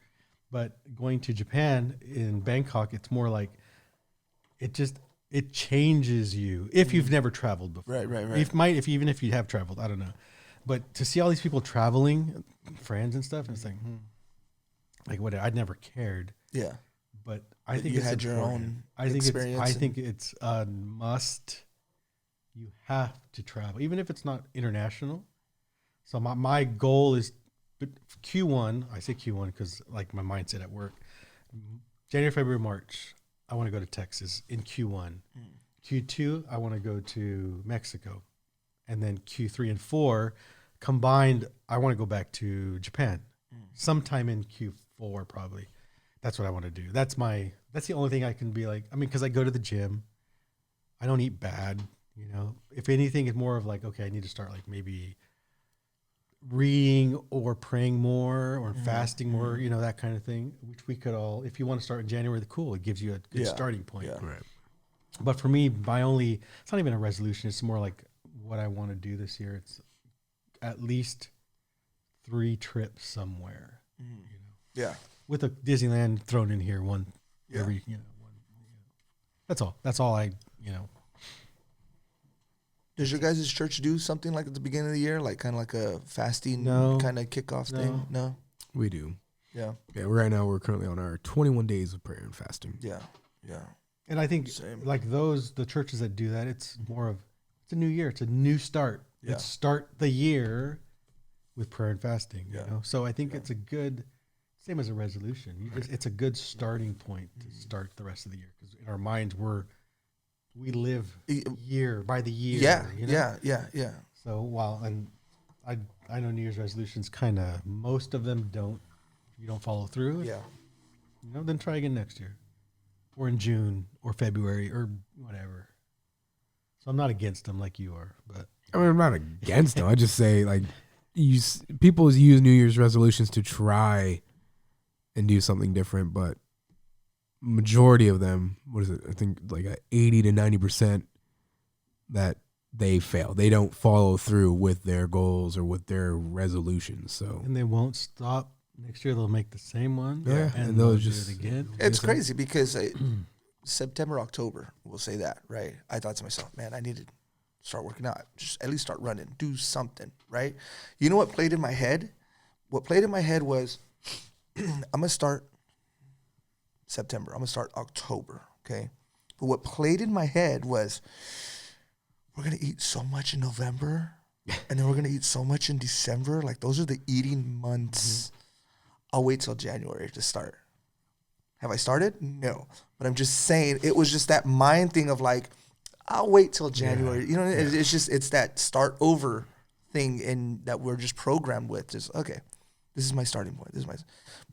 But going to Japan in Bangkok, it's more like it changes you if you've never traveled before. Right. Even if you have traveled, I don't know. But to see all these people traveling, friends and stuff, and it's like what I'd never cared. Yeah. But I But think you it's had your important. own I think experience it's a must. You have to travel, even if it's not international. So my goal is Q1. I say Q1 because like my mindset at work. January, February, March. I want to go to Texas in Q1. Q2, I want to go to Mexico, and then Q3 and 4 combined. I want to go back to Japan sometime in Q4 probably. That's what I want to do. That's the only thing I can be like. I mean, because I go to the gym. I don't eat bad. You know, if anything, it's more of like, okay, I need to start like maybe reading or praying more or fasting more, you know, that kind of thing, which we could all, if you want to start in January, cool. It gives you a good starting point. Yeah. Right. But for me, it's not even a resolution. It's more like what I want to do this year. It's at least 3 trips somewhere, you know, Yeah. with a Disneyland thrown in here, one Yeah. every, that's all. That's all I, Does your guys' church do something like at the beginning of the year, like kind of like a fasting No. kind of kickoff thing? No. We do. Yeah. Yeah, right now we're currently on our 21 days of prayer and fasting. Yeah. Yeah. And I think Same. like the churches that do that, it's a new year. It's a new start. Yeah. Let's start the year with prayer and fasting, Yeah. you know? So I think it's a good, same as a resolution. It's a good starting point to start the rest of the year. Because in our minds, we live year by the year. Yeah. you know? Yeah. So and I know New Year's resolutions kind of, most of them don't, if you don't follow through, Yeah. you know, then try again next year or in June or February or whatever. So I'm not against them like you are, but I mean, I'm not against them. I just say like people use New Year's resolutions to try and do something different, but majority of them, what is it? I think like 80 to 90% that they fail. They don't follow through with their goals or with their resolutions. So and they won't stop. Next year they'll make the same one. Yeah, and and they'll they'll just- do it again. It's crazy because September, October, we'll say that, right? I thought to myself, man, I need to start working out. Just at least start running, do something, right? You know what played in my head? What played in my head was, I'm going to start September. I'm going to start October, okay? But what played in my head was, we're going to eat so much in November, and then we're going to eat so much in December. Like, those are the eating months. I'll wait till January to start. Have I started? No. But I'm just saying, it was just that mind thing of like, I'll wait till January. You know, it's that start over thing in that we're just programmed with. Just, okay, this is my starting point.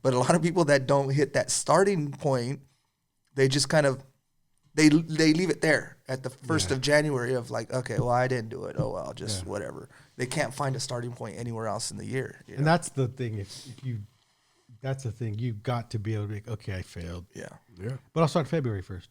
But a lot of people that don't hit that starting point, they just kind of, they leave it there at the 1st of January of like, okay, well, I didn't do it. Oh, well, just whatever. They can't find a starting point anywhere else in the year. You know? And that's the thing. If you, that's the thing. You've got to be able to be like, okay, I failed. Yeah. But I'll start February 1st,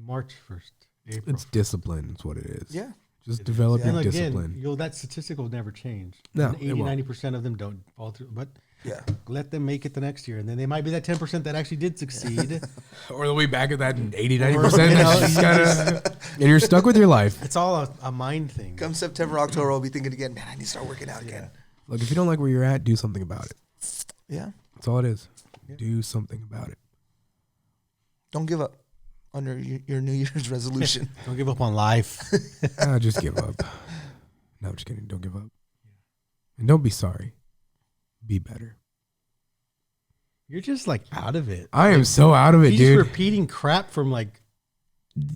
March 1st, April. it's discipline. It's what it is. Yeah. Just develop And your again, discipline. that statistic will never change. No, And it 80, won't. 90% of them don't fall through. But Yeah. let them make it the next year. And then they might be that 10% that actually did succeed. Or they'll be back at that 80, Or, 90%. you know, That's just kinda, and you're stuck with your life. It's all a mind thing. Come September, October, I'll be thinking again, man, I need to start working out again. Look, if you don't like where you're at, do something about it. Yeah. That's all it is. Do something about it. Don't give up on your New Year's resolution. Don't give up on life. Just give up. No, just kidding. Don't give up. And don't be sorry. Be better. You're just like out of it. I am so out of it, He's dude. repeating crap from like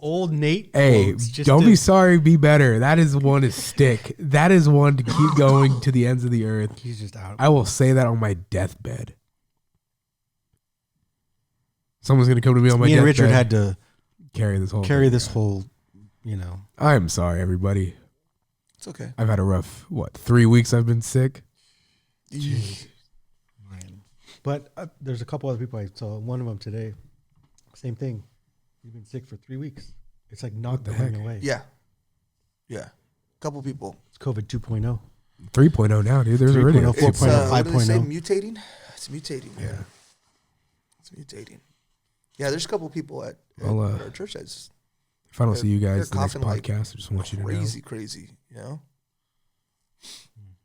old Nate. Hey, quotes just don't to- be sorry. Be better. That is one to stick. That is one to keep going to the ends of the earth. He's just out. I will say that on my deathbed. Someone's gonna come to me on my Me and deathbed. Richard had to carry this whole. carry thing. this whole, I'm sorry, everybody. It's okay. I've had a rough 3 weeks. I've been sick. But there's a couple other people I saw. One of them today, same thing. You've been sick for 3 weeks. It's like not the going heck? away. Yeah. Yeah. Couple people. It's COVID 2.0. 3.0 now, dude. There's already a 3.0, 4.0. It's, what do they say? 5.0. Mutating? It's mutating. Yeah. It's mutating. Yeah, there's a couple people at Well, our church that's If I don't see you They're guys the next coughing like podcast, I just want you to know crazy, you know?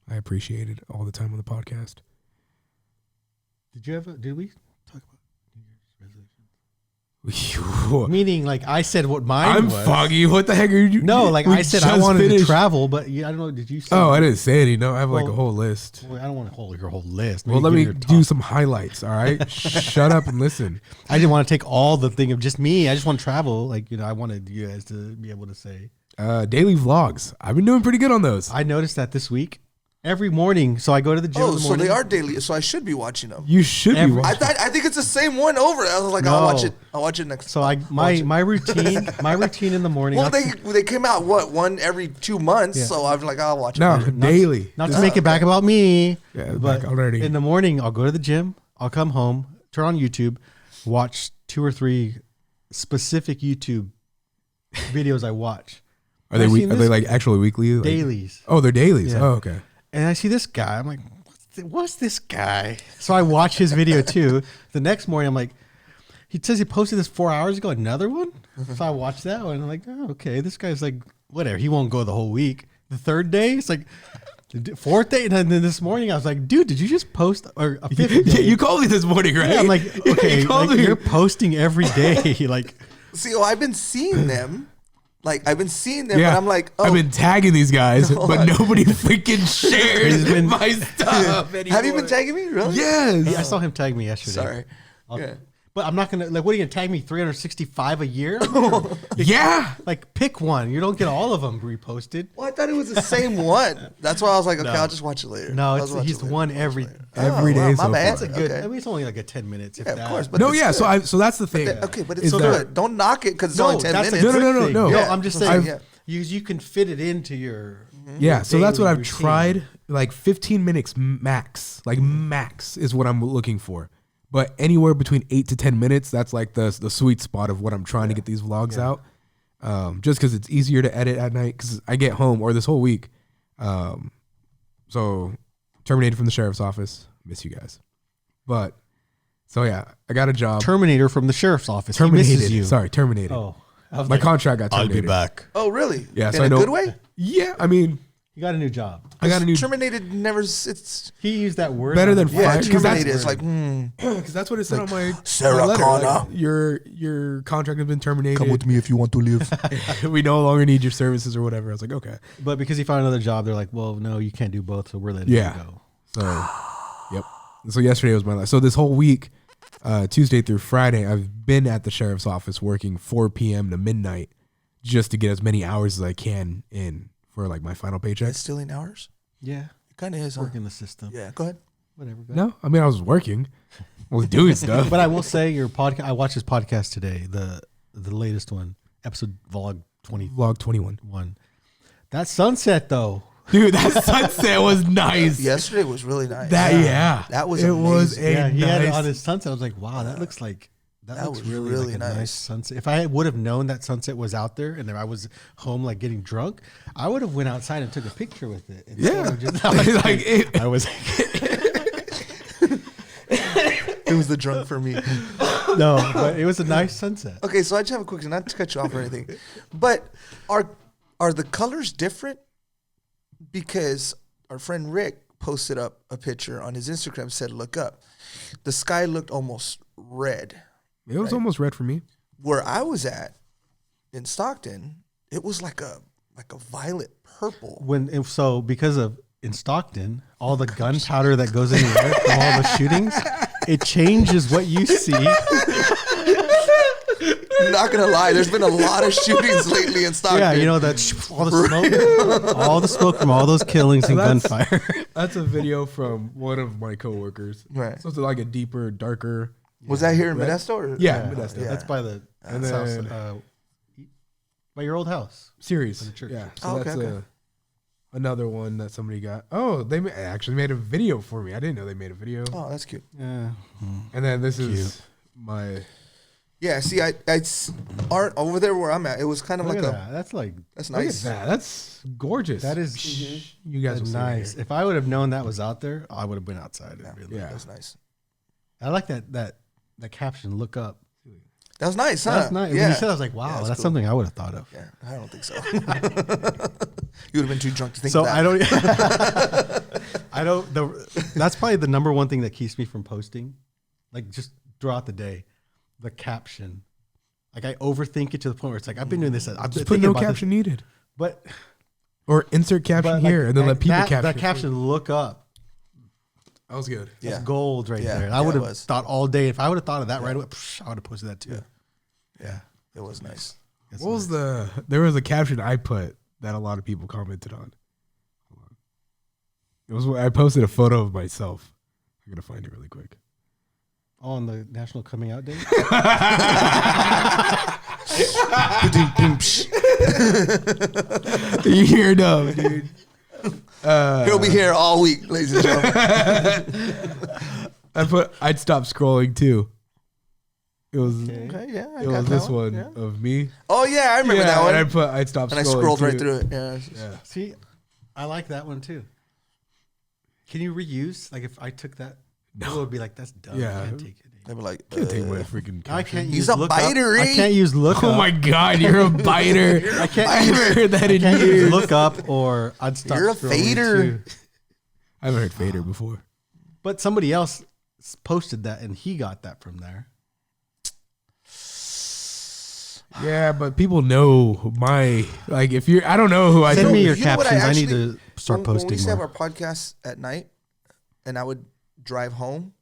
I appreciate it all the time on the podcast. Did we talk about New Year's resolutions? Meaning, like I said, what mine I'm was. foggy. What the heck are you? No, like we I said, I just wanted to finished. travel, but I don't know. Did you? See Oh, I didn't say any. No, I have like a Well, whole list. Well, I don't want to hold your whole list. Well, Maybe let give me your do top. some highlights. All right, shut up and listen. I didn't want to take all the thing of just me. I just want to travel. Like I wanted you guys to be able to say. Daily vlogs. I've been doing pretty good on those. I noticed that this week, every morning. So I go to the gym. in Oh, the so morning. they are daily. So I should be watching them. You should be. Every- Watching. I think it's the same one over. I was like, I'll watch No. it. I'll watch it next. So my routine in the morning. Well, not, they came out one every 2 months. Yeah. So I'm like, I'll watch it. No, later. daily. not to make it back about me. Yeah, it's but back already. in the morning, I'll go to the gym. I'll come home, turn on YouTube, watch 2 or 3 specific YouTube videos I watch. Are they I've week? seen Are they this like actually weekly? Like- dailies. Oh, they're dailies. Yeah. Oh, okay. And I see this guy. I'm like, what's this guy? So I watch his video too. The next morning, I'm like, he says he posted this 4 hours ago. Another one. So I watched that one. I'm like, oh, okay. This guy's like, whatever. He won't go the whole week. The third day, it's like, the fourth day, and then this morning, I was like, dude, did you just post or a fifth day? You called me this morning, right? Yeah, I'm like, okay, You called like, me. you're posting every day. Like, See, I've been seeing them. I've been seeing them, Yeah, and I'm like, oh, I've been tagging these guys, but nobody freaking shares He's been- my stuff anymore. have you been tagging me? Really? Yes. I saw him tag me yesterday. Sorry. Yeah. But I'm not gonna like. What are you gonna tag me 365 a year? Yeah. Like, pick one. You don't get all of them reposted. Well, I thought it was the same one. That's why I was like, okay, No. I'll just watch it later. No, I'll it's just watch he's it later. one every. Every day wow, so my bad. far. That's a good. Okay. I mean, it's only like a 10 minutes. If Yeah, of that. course. But No, it's yeah. good. So that's the thing. Okay, but it's is so that- good. Don't knock it because it's no, only 10 that's minutes. a good No, thing. no. Yeah, I'm just that's saying. what I'm saying, You can fit it into your. Yeah, so that's what daily I've routine. tried. Like 15 minutes max. Like max is what I'm looking for. But anywhere between 8 to 10 minutes, that's like the sweet spot of what I'm trying to get these vlogs out. Just because it's easier to edit at night because I get home or this whole week. So terminated from the sheriff's office. Miss you guys. But so yeah, I got a job. Terminator from the sheriff's office. He Terminated. misses you. Sorry, terminated. Oh, I was My like, contract got terminated. back. Oh, really? Yeah, In so I a know- good way? Yeah, I mean, You got a new job. I got a new Terminated never. It's He used that word. Better on than the- yeah, Fire- 'cause that's- terminated. It's like because that's what it said on my Sarah my letter. Connor. Your contract has been terminated. me if you want to live. We no longer need your services or whatever. I was like, okay. But because he found another job, they're like, well, no, you can't do both, so we're letting Yeah. you go. So, yep. So yesterday was my last. So this whole week, Tuesday through Friday, I've been at the sheriff's office working 4 p.m. to midnight just to get as many hours as I can in for like my final paycheck. It's stealing hours. Yeah, It kind of is. Huh? working the system. Yeah. Go ahead. Whatever. Go No, I mean I was working, I was doing stuff. But I will say your podcast. I watched his podcast today, the latest one, episode vlog 21. Vlog 21, That sunset though. dude. That sunset was nice. Yesterday was really nice. That yeah, That was it was amazing. a Yeah, he had it nice. on his sunset. I was like, wow, that looks like that looks was really, really like a nice. nice. Sunset. If I would have known that sunset was out there and then I was home like getting drunk, I would have went outside and took a picture with it. Instead Yeah. of just, I was Like, like, it- I was It was the drunk for me. no, but it was a nice sunset. Okay, so I just have a quick, not to cut you off or anything, but are the colors different? Because our friend Rick posted up a picture on his Instagram, said, "Look up." The sky looked almost red. It was almost red for me. Where I was at in Stockton, it was like a violet purple. So because of in Stockton, all the gunpowder that goes in the air from all the shootings, it changes what you see. I'm not gonna lie, there's been a lot of shootings lately in Stockton. Yeah, you know that all the smoke from all those killings and that's- gunfire. That's a video from one of my coworkers. Right. So it's like a deeper, darker. Was that here in Red? Modesto? Or? Yeah, Modesto. Yeah. That's by the And that's house, then- by your old house. Series. the church. Yeah. So Oh, okay, that's okay. another one that somebody got. Oh, they actually made a video for me. I didn't know they made a video. Oh, that's cute. Yeah. And then this is my. Yeah, see, it's art over there where I'm at. It was kind of Look like at a. that. That's like That's Look at nice. that. That's gorgeous. that is You guys will that's see it nice. here. If I would have known that was out there, I would have been outside. Yeah. Really. Yeah. That's nice. I like that caption. Look up. That was nice, huh? That's nice. When Yeah. you said, I was like, wow, that's that's cool. something I would have thought of. Yeah, I don't think so. You would have been too drunk to think So of that. I don't. I don't. That's probably the number one thing that keeps me from posting, like just throughout the day, the caption. Like I overthink it to the point where it's like I've been doing this. I've been Just put thinking no about caption needed, but or insert caption like, here, and then let people that, caption. that it. caption. Look up. That was good. That's Yeah. gold right Yeah, there. yeah, I would it have was. thought all day. If I would have thought of that right away, I would have posted that too. Yeah. Yeah, it was nice. That's What was nice. there was a caption I put that a lot of people commented on. Hold on. It was I posted a photo of myself. I'm gonna find it really quick. on the National Coming Out Day? You hear no, dude. He'll be here all week, ladies and gentlemen. I'd stop scrolling too. It was Okay, yeah, I it got was that this one. one Yeah. of me. Oh yeah, I remember that one. And I'd stop And scrolling. I scrolled right too. through it. Yeah. Yeah. See, I like that one too. Can you reuse? Like if I took that, people would be like, "That's dumb. Yeah. I can't take it." They were like, Can't take my freaking I caption. can't He's use a look up. biter, I eh? can't use look Oh up. my god, you're a biter. I can't I haven't heard that I in can't use years. look up or I'd stop. You're a scrolling fader. too. I haven't heard fader before. But somebody else posted that and he got that from there. Yeah, but people know my like. If you're, I don't know who I. Send don't- me your You know what I captions. I need actually- to start when we posting used to have more. our podcasts at night, and I would drive home,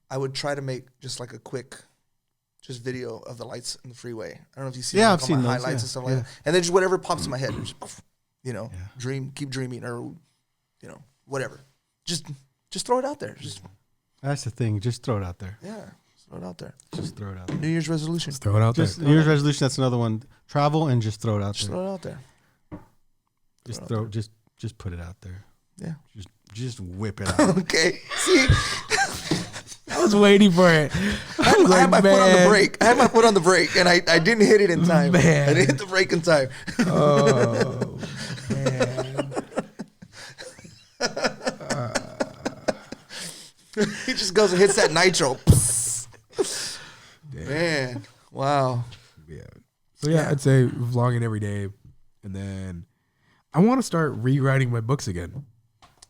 I would try to make just like a quick, just video of the lights in the freeway. I don't know if you see Yeah, like I've all seen my those, highlights yeah, and stuff like yeah. that, and then just whatever pops in my head, just, Yeah. keep dreaming, or whatever. Just throw it out there. Just That's the thing. Just throw it out there. just throw it out there. Just throw it out there. New Year's resolution. Just throw it out Just there. New Year's resolution. That's another one. Travel and just throw it out Just there. throw it out there. Just throw it throw. Just put it out there. Yeah. Just whip it out. Okay. See, I was waiting for it. I was I had like, my foot on the man. brake. I had my foot on the brake, and I didn't hit it in time. Man. I didn't hit the brake in time. Oh man. He just goes and hits that nitro. Man, wow. Yeah. So yeah, I'd say vlogging every day, and then I want to start rewriting my books again.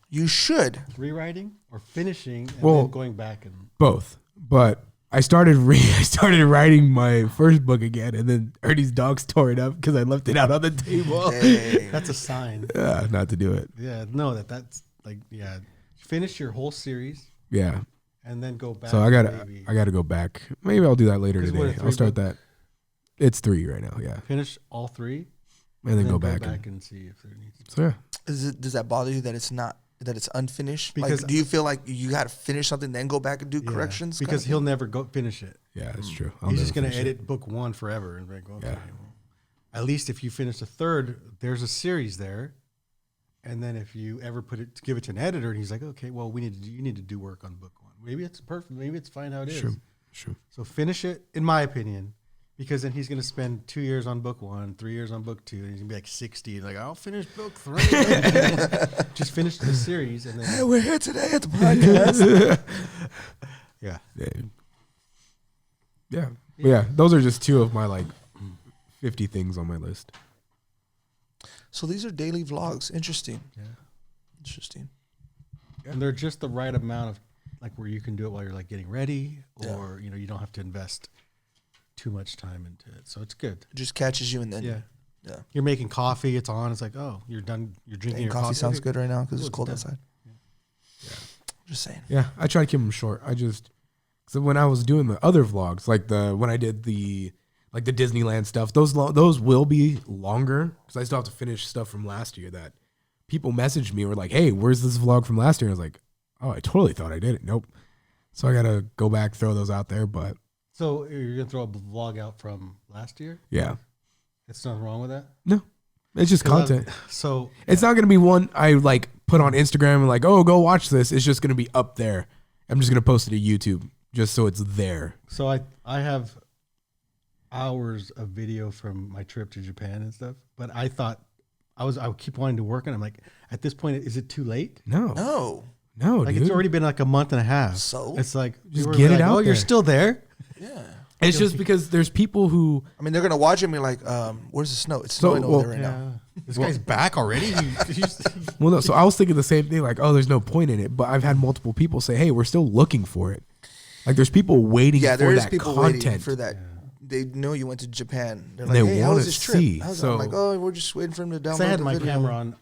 You should. Rewriting or finishing and Well- then going back and Both, but I started writing my first book again, and then Ernie's dogs tore it up because I left it out on the table. Dang. that's a sign. Not to do it. Yeah, no, that's like finish your whole series Yeah. and then go back. So I maybe. gotta go back. Maybe I'll do that later Is what, today. a I'll start 3 that. It's 3 right now. Yeah, finish all 3 and then go back. and see if there needs. So yeah. Does that bother you that it's not that it's unfinished? Because- like, do you feel like you got to finish something then go back and do corrections? kind because of he'll thing? never go finish it. Yeah, that's true. I'll He's never just gonna finish it. edit book 1 forever and like, okay, Yeah. well, at least if you finish the 3rd, there's a series there. And then if you ever give it to an editor and he's like, okay, well, you need to do work on book 1. Maybe it's perfect. Maybe it's fine how it is. Sure. So finish it, in my opinion, because then he's going to spend 2 years on book 1, 3 years on book 2, and he's going to be like 60. Like, I'll finish book 3. Just finish the series and Hey, then, we're here today at the podcast. yeah. Yeah. Those are just 2 of my like 50 things on my list. So these are daily vlogs. Interesting. Yeah. Interesting. And they're just the right amount of, like, where you can do it while you're like getting ready Yeah. or, you don't have to invest too much time into it. So it's good. It just catches you and then Yeah. Yeah. You're making coffee, it's on. It's like, oh, you're done. You're drinking Dang, your coffee coffee. sounds good right now because it's Cool, cold it's outside. Just saying. Yeah, I try to keep them short. So when I was doing the other vlogs, like when I did the Disneyland stuff, those will be longer because I still have to finish stuff from last year that people messaged me and were like, hey, where's this vlog from last year? And I was like, oh, I totally thought I did it. Nope. So I got to go back, throw those out there. But So you're going to throw a vlog out from last year? yeah, There's nothing wrong with that? no, it's just 'Cause content. So It's not going to be one I like put on Instagram and like, oh, go watch this. It's just going to be up there. I'm just going to post it to YouTube just so it's there. So I have hours of video from my trip to Japan and stuff, but I thought I would keep wanting to work, and I'm like, at this point, is it too late? No, No. Like dude. it's already been like a month and a half. So? it's like Just people get were it like, out Oh, you're there. still there? Yeah. It's just because there's people who I mean, they're gonna watch it and be like, "Where's the snow? It's So, snowing over well- there right now." This guy's back already. well, no. So I was thinking the same thing, like, oh, there's no point in it. But I've had multiple people say, hey, we're still looking for it. Like, there's people waiting Yeah, for there is that people content. waiting for that they know you went to Japan. They're And like, they hey, how wanna was this trip? see, I'm so- like, oh, we're just waiting for him to download So I had the my video. camera on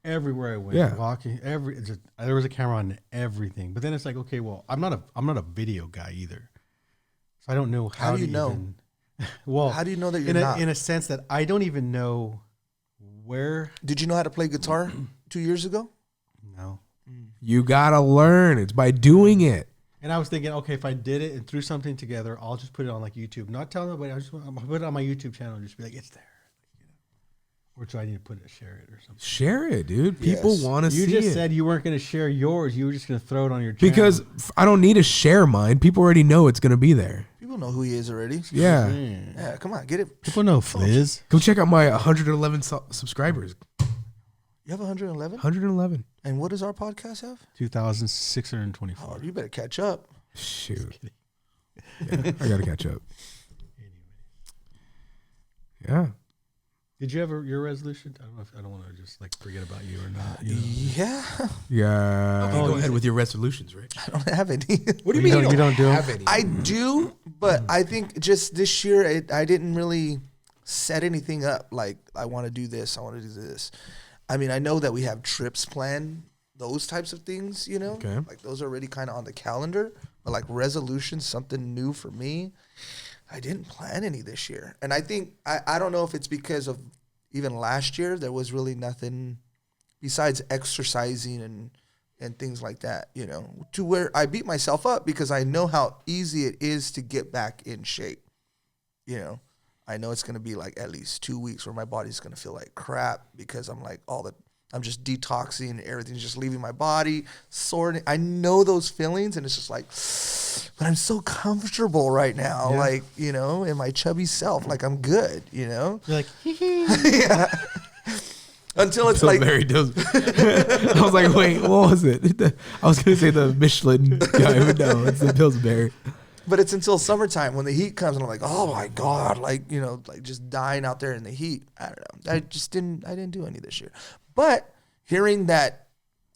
everywhere I went. Yeah. Walking there was a camera on everything. But then it's like, okay, well, I'm not a video guy either, so I don't know how. How do you to know? even- well, How do you know that you're in a, not? in a sense that I don't even know where. Did you know how to play guitar 2 years ago? No. You gotta learn. It's by doing it. And I was thinking, okay, if I did it and threw something together, I'll just put it on like YouTube. Not tell nobody. I'll put it on my YouTube channel and just be like, it's there. Or do I need to put it, share it or something? Share it, dude. People Yes. want to You see just it. said you weren't going to share yours. You were just going to throw it on your channel. Because I don't need to share mine. People already know it's gonna be there. People know who he is already. Yeah. Yeah, come on, get it. People know Fliz. Go check out my 111 subscribers. You have 111? 111. And what does our podcast have? 2,624. Oh, you better catch up. Shoot. Yeah, I gotta catch up. Yeah. Did you ever your resolution? I don't know if I don't want to just like forget about you or not. You know? Yeah, Yeah. Oh, Go you- ahead with your resolutions, Rich. I don't have any. What do you mean you don't do 'em? have any? I do, but I think just this year I didn't really set anything up. Like I want to do this, I want to do this. I mean, I know that we have trips planned, those types of things. You know, Okay. like those are already kind of on the calendar. But like resolutions, something new for me. I didn't plan any this year, and I think I don't know if it's because of even last year there was really nothing besides exercising and things like that, you know, to where I beat myself up because I know how easy it is to get back in shape. You know, I know it's going to be like at least 2 weeks where my body's going to feel like crap because I'm like I'm just detoxing, everything's just leaving my body, sorting. I know those feelings, and it's just like, but I'm so comfortable right now, Yeah. like, you know, in my chubby self, like I'm good, you know? You're like, Yeah. Until it's like, Pillsbury does. I was like, wait, what was it? I was gonna say the Michelin guy, but no, it's the Pillsbury. but it's until summertime when the heat comes and I'm like, oh my God, like, you know, like just dying out there in the heat. I don't know. I didn't do any this year. But hearing that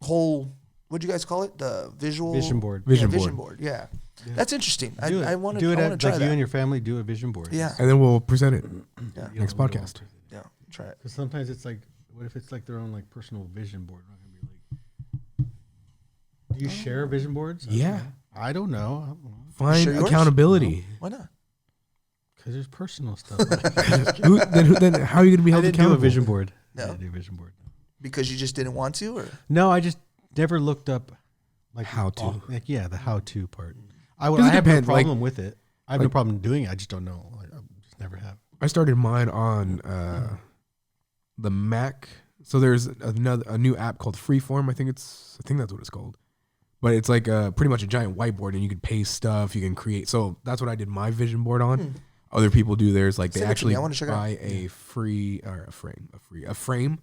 whole, what'd you guys call it? The vision board. Vision vision board. board. Yeah. That's interesting. Do it. I want to do it try at, like that. you and your family do a vision board. Yeah. And then we'll present it Yeah. You next know, podcast. Yeah. Try it. Because sometimes it's like, what if it's like their own like personal vision board? Not gonna be like, do you share vision boards? Yeah. I don't know. Find Share yours? accountability. Why not? Because there's personal stuff. then how are you gonna be I held didn't do accountable? a vision board. No. I didn't do a vision board. Because you just didn't want to, or No, I just never looked up like How to. Like yeah, the how to part. I 'Cause it have no depends, like- problem with it. I have no like- problem doing it. I just don't know. I just never have. I started mine on the Mac. So there's a new app called Freeform. I think that's what it's called. But it's like pretty much a giant whiteboard, and you can paste stuff. You can create. So that's what I did my vision board on. Other people do theirs. Like they Send it to actually me. I wanna check it out. buy a frame,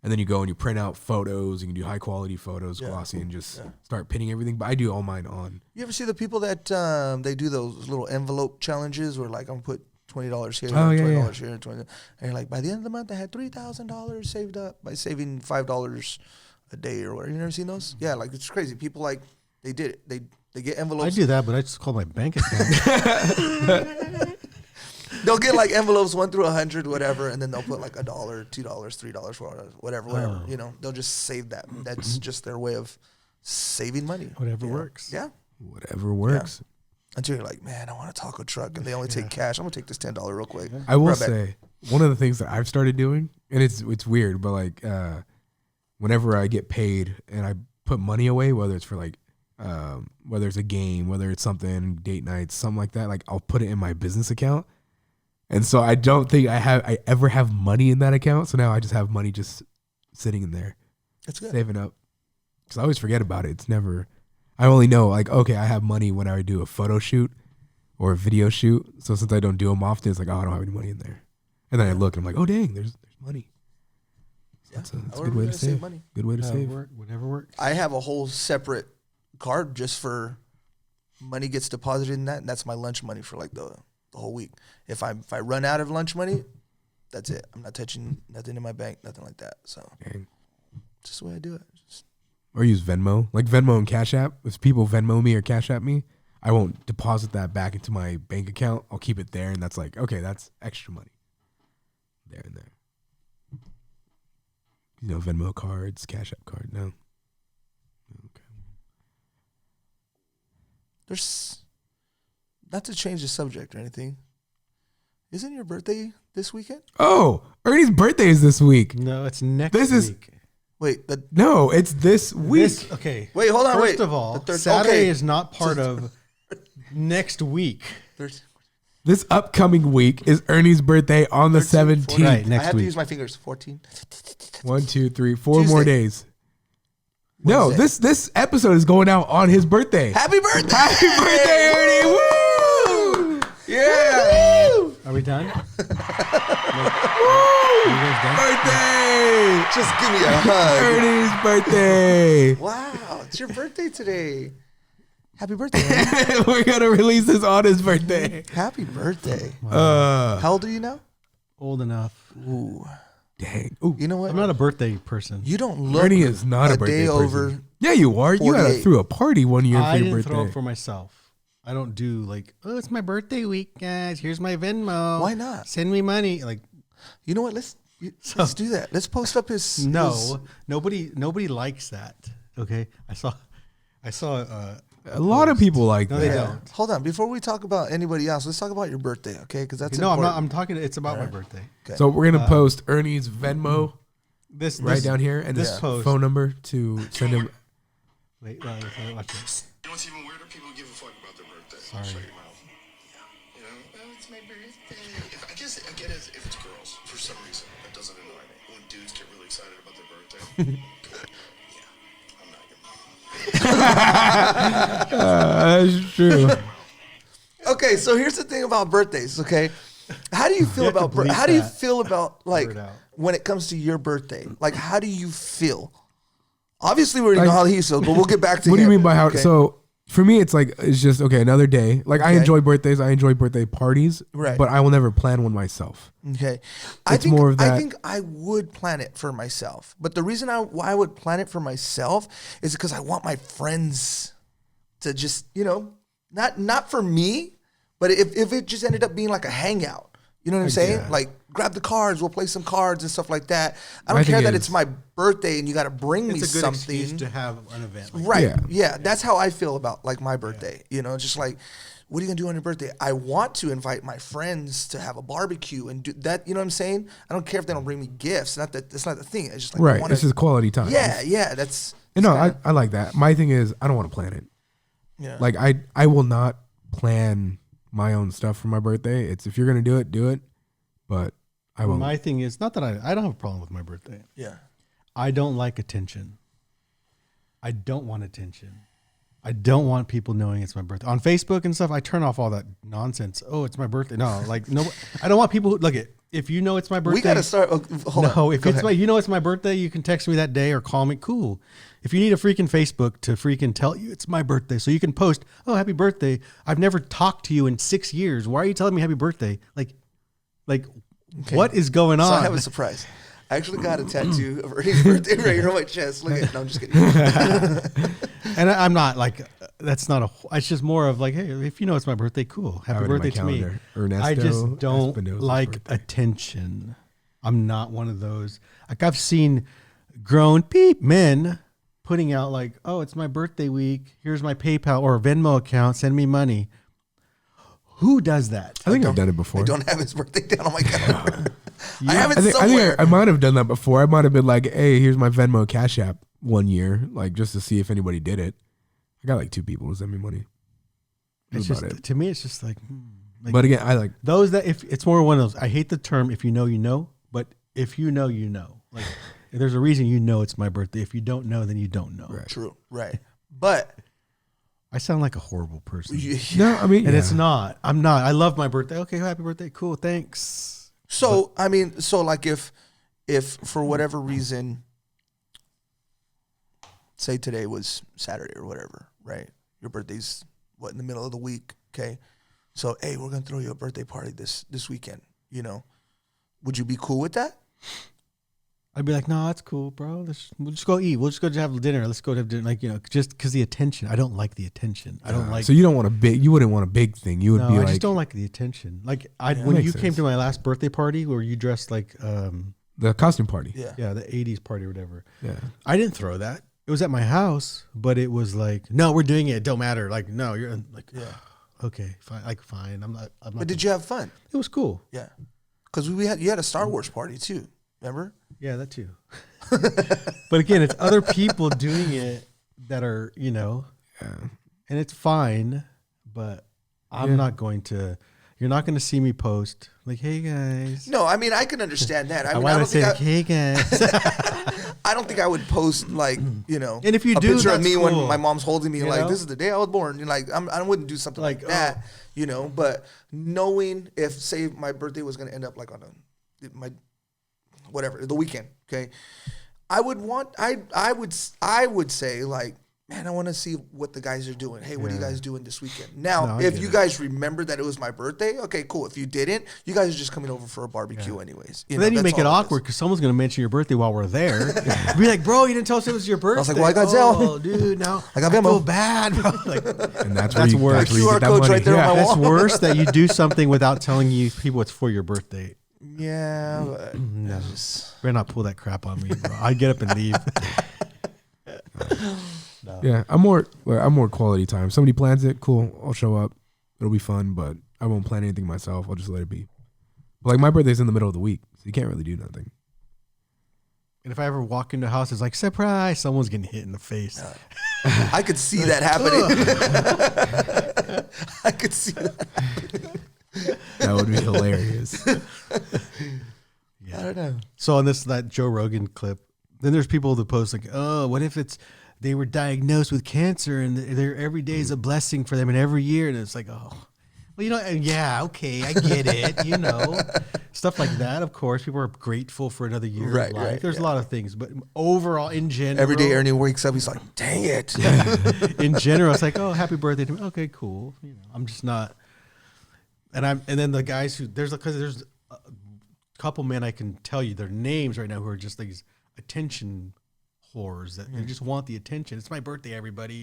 and then you go and you print out photos. You can do high quality photos, Yeah. glossy, and just start pinning everything. But I do all mine on. you ever see the people that they do those little envelope challenges where like I'm gonna put $20 here, Oh, yeah, $20 here, 20, and you're like, by the end of the month, I had $3,000 saved up by saving $5 a day or whatever. You never seen those? Yeah, like it's crazy. People like they did it. They get I envelopes. do that, but I just call my bank account. They'll get like envelopes 1 through 100, whatever, and then they'll put like $1, $2, $3, $4, whatever. Oh. You know, they'll just save that. That's just their way of saving money. Whatever you know? works. Yeah. Whatever works. Until you're like, man, I want a taco truck, and they only take cash. I'm gonna take this $10 real quick. I will Right back. say one of the things that I've started doing, and it's weird, but like whenever I get paid and I put money away, whether it's for like whether it's a game, whether it's something, date nights, something like that, like I'll put it in my business account. And so I don't think I ever have money in that account. So now I just have money just sitting in there, That's good. saving up. Because I always forget about it. It's never. I only know like, okay, I have money when I do a photo shoot or a video shoot. So since I don't do them often, it's like, oh, I don't have any money in there. And then I look and I'm like, oh dang, there's money. So that's a Or good we're way to gonna save. money. Good way to save. Whatever works. I have a whole separate card just for money gets deposited in that, and that's my lunch money for like the whole week. If I run out of lunch money, that's it. I'm not touching nothing in my bank, nothing like that. So Dang. just the way I do it. Just, Or use Venmo, like Venmo and Cash App. If people Venmo me or Cash App me, I won't deposit that back into my bank account. I'll keep it there, and that's like, okay, that's extra money. There and there. Venmo cards, Cash App card. No. Okay. There's not to change the subject or anything. Isn't your birthday this weekend? Oh, Ernie's birthday is this week. No, it's next This is- week. Wait, No, it's this week. Okay. wait, hold on, First wait. of all, The third- Saturday okay. is not part of next week. There's This upcoming week is Ernie's birthday on the 13, 17th. Right, I next have to week. use my fingers. 14. 1, 2, 3, 4 more Tuesday. days. No, Wednesday. this episode is going out on his birthday. Happy birthday! Happy birthday, Ernie! Woo! Yeah! Are we done? Birthday! Just give me a hug. Ernie's birthday. Wow, it's your birthday today. Happy birthday. Ernie. We're gonna release this on his birthday. Happy birthday. Uh, How old are you now? Old enough. Ooh. dang. Ooh, You know what? I'm not a birthday person. You don't look Ernie is not a birthday day person. over. Yeah, you are. You had 48. threw a party one year I for your didn't birthday. throw it for myself. I don't do like, oh, it's my birthday week, guys. Here's my Venmo. Why not? Send me money. Like, You know what? Let's do that. Let's post up his. no, his- nobody likes that. Okay, I saw. A lot of people like No, that. they Yeah. don't. Hold on. Before we talk about anybody else, let's talk about your birthday, okay? Because that's No, I'm important. not. I'm talking. It's about my birthday. So we're gonna post Ernie's Venmo This right down here and this his post. phone number to send him. Wait, watch this. You know what's even weirder? People give a fuck about their birthday. I'll shut your mouth. You know? Oh, it's my birthday. I guess I get it if it's girls. For some reason, that doesn't annoy me. When dudes get really excited about their birthday. Good. Yeah. I'm not your mom. That's true. Okay, so here's the thing about birthdays. Okay, how do you feel have to about bleep how do you that feel about like word out. when it comes to your birthday? Like, how do you feel? Obviously, we already know Like- how he feels, but we'll get back to. What do you him, mean by how? okay? So for me, it's like it's just okay. Another day. Like I Okay. enjoy birthdays. I enjoy birthday parties. Right. But I will never plan one myself. Okay, It's more of I that- think I would plan it for myself, but the reason why I would plan it for myself is because I want my friends to just not for me, but if it just ended up being like a hangout, you know what I'm saying? yeah. Like grab the cards, we'll play some cards and stuff like that. I don't I think care that it's- it's my birthday and you got to bring me It's a good something. excuse to have an event. Like Right. Yeah. Yeah. That's how I feel about like my birthday. You know, just like, what are you gonna do on your birthday? I want to invite my friends to have a barbecue and do that. You know what I'm saying? I don't care if they don't bring me gifts. Not that that's not the thing. It's just like I Right. wanna- This is quality time. yeah, yeah. That's And no, I like that. My thing is I don't want to plan it. yeah. Like I will not plan my own stuff for my birthday. It's if you're gonna do it. But I won't. My thing is not that I don't have a problem with my birthday. yeah. I don't like attention. I don't want attention. I don't want people knowing it's my birthday. On Facebook and stuff, I turn off all that nonsense. Oh, it's my birthday. No, like no, I don't want people who look it. If you know it's my birthday, We gotta start. Hold no, on. if Go it's ahead. my, you know it's my birthday, you can text me that day or call me. Cool. If you need a freaking Facebook to freaking tell you it's my birthday, so you can post, oh, happy birthday. I've never talked to you in 6 years. Why are you telling me happy birthday? Like, what is going on? So I have a surprise. I actually got a tattoo of Ernie's birthday right here on my chest. Look at it. No, I'm just kidding. And I'm not like that's not a. It's just more of like, hey, if you know it's my birthday, cool. Have Happy it in my birthday to me. calendar. Ernesto I just don't Espinosa's like birthday. attention. I'm not one of those. Like I've seen grown men putting out like, oh, it's my birthday week. Here's my PayPal or Venmo account. Send me money. Who does that? I think I've done it before. I don't have his birthday down on my calendar. I Yeah. have it I think somewhere. I might have done that before. I might have been like, "Hey, here's my Venmo Cash App one year, like just to see if anybody did it." I got like 2 people to send me money. It's That's just about it. to me, it's just like. But again, I like Those that if it's more one of those. I hate the term "if you know, you know," but if you know, you know. Like if there's a reason you know it's my birthday. If you don't know, then you don't know. Right. True. Right. But I sound like a horrible person. no. I mean, And yeah. it's not. I'm not. I love my birthday. Okay, happy birthday. Cool. Thanks. so I mean, so like if for whatever reason, say today was Saturday or whatever, right? Your birthday's what in the middle of the week, okay? So hey, we're gonna throw you a birthday party this weekend. You know, would you be cool with that? I'd be like, no, that's cool, bro. We'll just go eat. We'll just go have dinner. Let's go have dinner. Like, just because the attention. I don't like the attention. I don't like. So you don't want a big. You wouldn't want a big thing. You would No, be I like. just don't like the attention. Like when makes you came sense. to my last birthday party where you dressed like the costume party. Yeah. the 80s party or whatever. Yeah. I didn't throw that. It was at my house, but it was like, no, we're doing it. It don't matter. Like, no, you're like, okay, fine. Like, fine. I'm not. But did you have fun? It was cool. Yeah. Because you had a Star Wars party too. Remember? Yeah, that too. But again, it's other people doing it that are, and it's fine, but I'm not going to. You're not going to see me post like, "Hey guys." No, I mean I can understand that. I mean, Why I would I don't say think like, "Hey guys"? I don't think I would post like And if you a do, picture of that's me when cool. my mom's holding me You like know? this is the day I was born. You're like I wouldn't do something like, Like, that, But knowing if say my birthday was going to end up like on the weekend, okay, I would say like, man, I want to see what the guys are doing. Hey, what are you guys doing this weekend? Now, No, I if get you it. guys remember that it was my birthday, okay, cool. If you didn't, you guys are just coming over for a barbecue anyways. But then you that's make it all awkward because someone's going to mention your birthday while we're there. Be like, bro, you didn't tell us it was your birthday. was like, well, I got oh, Zelle. dude, now I got I Venmo. feel bad. Bro. Like, And that's That's where worse. you QR get that code's money. right there on my that's wall. worse that you do something without telling you people it's for your birthday. Yeah, but No. just, Better not pull that crap on me, bro. I'd get up and leave. Yeah, I'm more quality time. Somebody plans it, cool. I'll show up. It'll be fun, but I won't plan anything myself. I'll just let it be. But like my birthday's in the middle of the week, so you can't really do nothing. And if I ever walk into a house, it's like, surprise, someone's getting hit in the face. I could see that happening. I could see that. That would be hilarious. I don't know. So on that Joe Rogan clip, then there's people that post like, oh, what if they were diagnosed with cancer and their every day is a blessing for them and every year. And it's like, oh, well, yeah, okay, I get it, stuff like that. Of course, people are grateful for another year Right, of life. right, There's a lot of things, but overall, in general, Every day Ernie wakes up, he's like, dang it. in general, it's like, oh, happy birthday to me. Okay, cool. I'm just not. And then the guys there's a couple men I can tell you their names right now who are just these attention whores that they just want the attention. It's my birthday, everybody.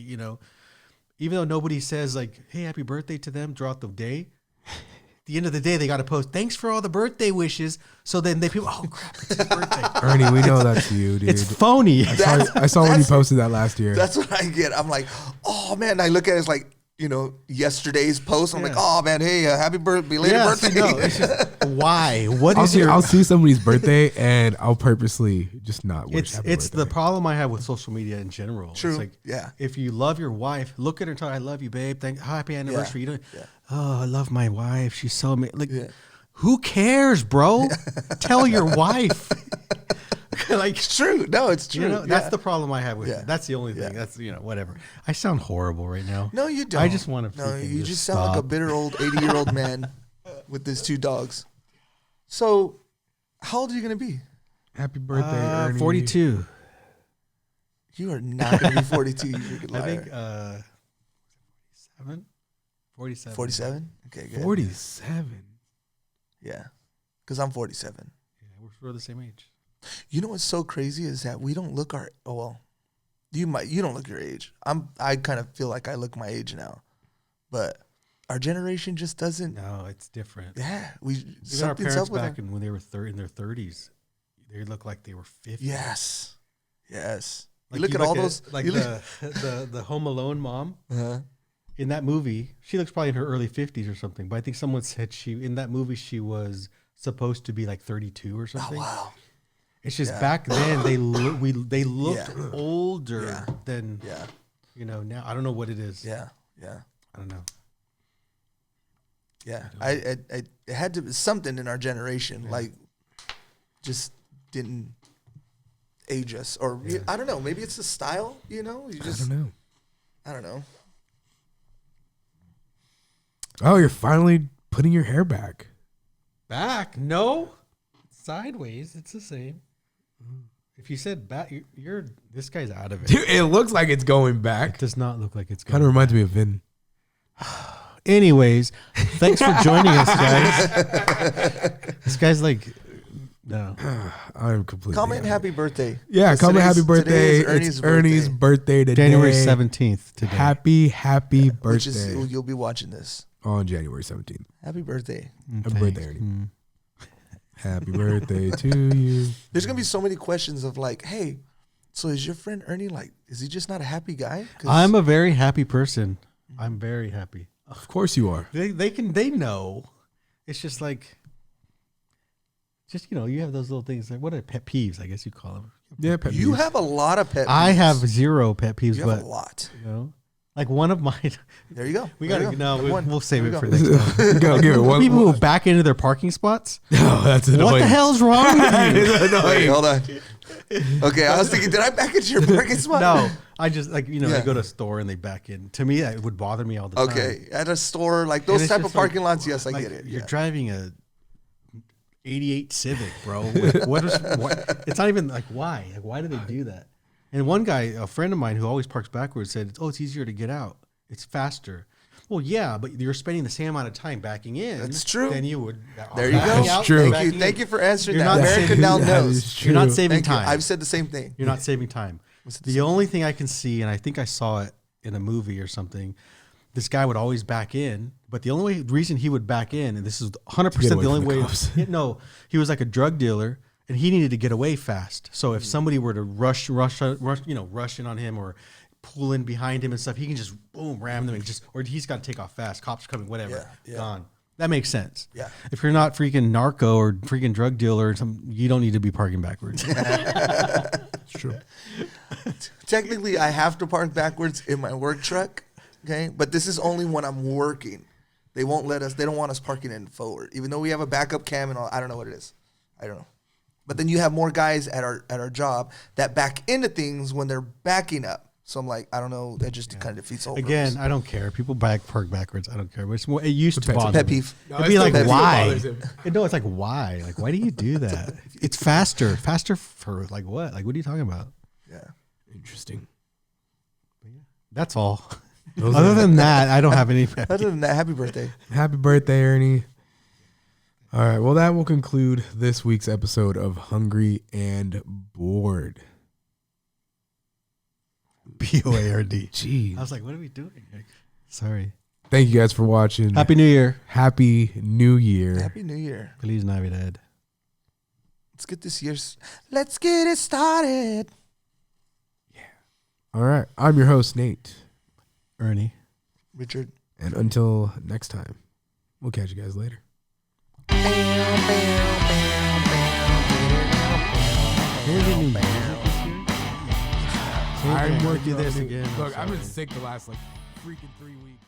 Even though nobody says like, hey, happy birthday to them throughout the day. At the end of the day, they got to post, thanks for all the birthday wishes. So then people, oh crap, it's his birthday. Ernie, we know that's you, dude. It's phony. I saw when you posted that last year. That's what I get. I'm like, oh, man. I look at it as like, yesterday's post. I'm like, oh, man, hey, happy belated birthday. No, it's just, why? What I'll is see, your... I'll see somebody's birthday and I'll purposely just not wish happy It's the birthday. problem I have with social media in general. True. It's like, Yeah. if you love your wife, look at her and tell her, I love you, babe. Happy anniversary. You don't, Yeah. oh, I love my wife. She's so amazing. Like, who cares, bro? Tell your wife. Like, It's true. No, it's true. that's the problem I have with Yeah. it. That's the only thing. Yeah. That's, whatever. I sound horrible right now. No, you don't. I just want to. No, you just sound like a bitter old 80-year-old man with his 2 dogs. So, how old are you going to be? Happy birthday, Ernie. 42. You are not going to be 42, you freaking I liar. think 47. 47? Okay, good. 47. Yeah. Because I'm 47. Yeah, we're the same age. You know what's so crazy is that we don't look you don't look your age. I kind of feel like I look my age now. But our generation just doesn't. No, it's different. Yeah, Even our something's parents up with back them. when they were in their 30s, they looked like they were 50. Yes. Yes. Like you look at all those like you the Home Alone mom uh-huh. in that movie. She looks probably in her early 50s or something. But I think someone said in that movie she was supposed to be like 32 or Oh something. wow. It's just back then they looked Yeah. older Yeah. than Yeah. now. I don't know what it is. Yeah. Yeah. I don't know. Yeah. I it had to be something in our generation like just didn't age us or I don't know, maybe it's the style, you just I don't know. I don't know. Oh, you're finally putting your hair back. Back? No. Sideways. It's the same. If you said back, you're this guy's out of it. Dude, it looks like it's going It back. does not look like it's Kind going. of reminds me of Vin. Anyways, thanks for joining us, guys. This guy's like No. I'm completely. Comment out. happy birthday. Yeah, 'Cause comment happy today birthday. is It's Ernie's birthday today. January 17th today. Happy birthday. Which is you'll be watching this. On January 17th. Happy birthday. Happy birthday, Ernie. Happy birthday to you. There's gonna be so many questions of like, hey, so is your friend Ernie like? Is he just not a happy guy? 'Cause I'm a very happy person. I'm very happy. Of course you are. They know. It's just like, you have those little things. Like, what are pet peeves? I guess you call them. Yeah, pet you peeves. have a lot of pet. I peeves. have 0 pet peeves, You have but a lot. like one of mine. There you go. We There gotta you go. no. Number one. We'll save There it we for go. next time. You gotta give it one. People who back into their parking spots. No, that's annoying. What the hell's wrong with you? It's Wait, annoying. hold on. Okay, I was thinking, did I back into your parking spot? No, I just I Yeah. go to a store and they back in. To me, it would bother me all the time. Okay, at a store like And those it's type just of parking like- lots, yes, I like, get it. You're Yeah. driving a 88 Civic, bro. Like, what? It's not even like why. Like, why do they do that? And one guy, a friend of mine who always parks backwards, said, "Oh, it's easier to get out. It's faster." Well, yeah, but you're spending the same amount of time backing in. That's true. Than you would. There you go. backing out, true. Thank backing you. in. Thank you for answering You're that. not America saving- now That knows. is You're not true. saving Thank you. time. I've said the same thing. You're not saving time. The only thing I can see, and I think I saw it in a movie or something, this guy would always back in, but the only reason he would back in, and this is 100% away the only from the way. cops. No, he was like a drug dealer, and he needed to get away fast. So if somebody were to rush in on him or pull in behind him and stuff, he can just boom ram them and or he's got to take off fast. Cops are coming, whatever, Yeah. gone. That makes sense. Yeah. If you're not freaking narco or freaking drug dealer or something, you don't need to be parking backwards. It's true. Technically, I have to park backwards in my work truck. Okay, but this is only when I'm working. They won't let us. They don't want us parking in forward, even though we have a backup cam and all. I don't know what it is. I don't know. But then you have more guys at our job that back into things when they're backing up. So I'm like, I don't know. That just kind of defeats all Again, purpose. I don't care. People park backwards. I don't care. But it's more, it used to bother Pet me. peeve. No, It'd it's be still like, pet peeve. why? Bothers him. No, it's like, why? Like, why do you do that? It's faster. Faster for like what? Like, what are you talking about? Yeah. Interesting. That's all. Other than that, I don't have any. Other than that, happy birthday. Happy birthday, Ernie. All right. Well, that will conclude this week's episode of Hungry and Bored. BOARD. Jeez. I was like, what are we doing? Like, sorry. Thank you guys for watching. Happy New Year. Happy New Year. Happy New Year. Feliz Navidad. Let's get this year's. Let's get it started. All right. I'm your host, Nate. Ernie. Richard. And until next time, we'll catch you guys later. I'm working do this on it. again. I'm Look, I've been sorry. sick the last freaking 3 weeks.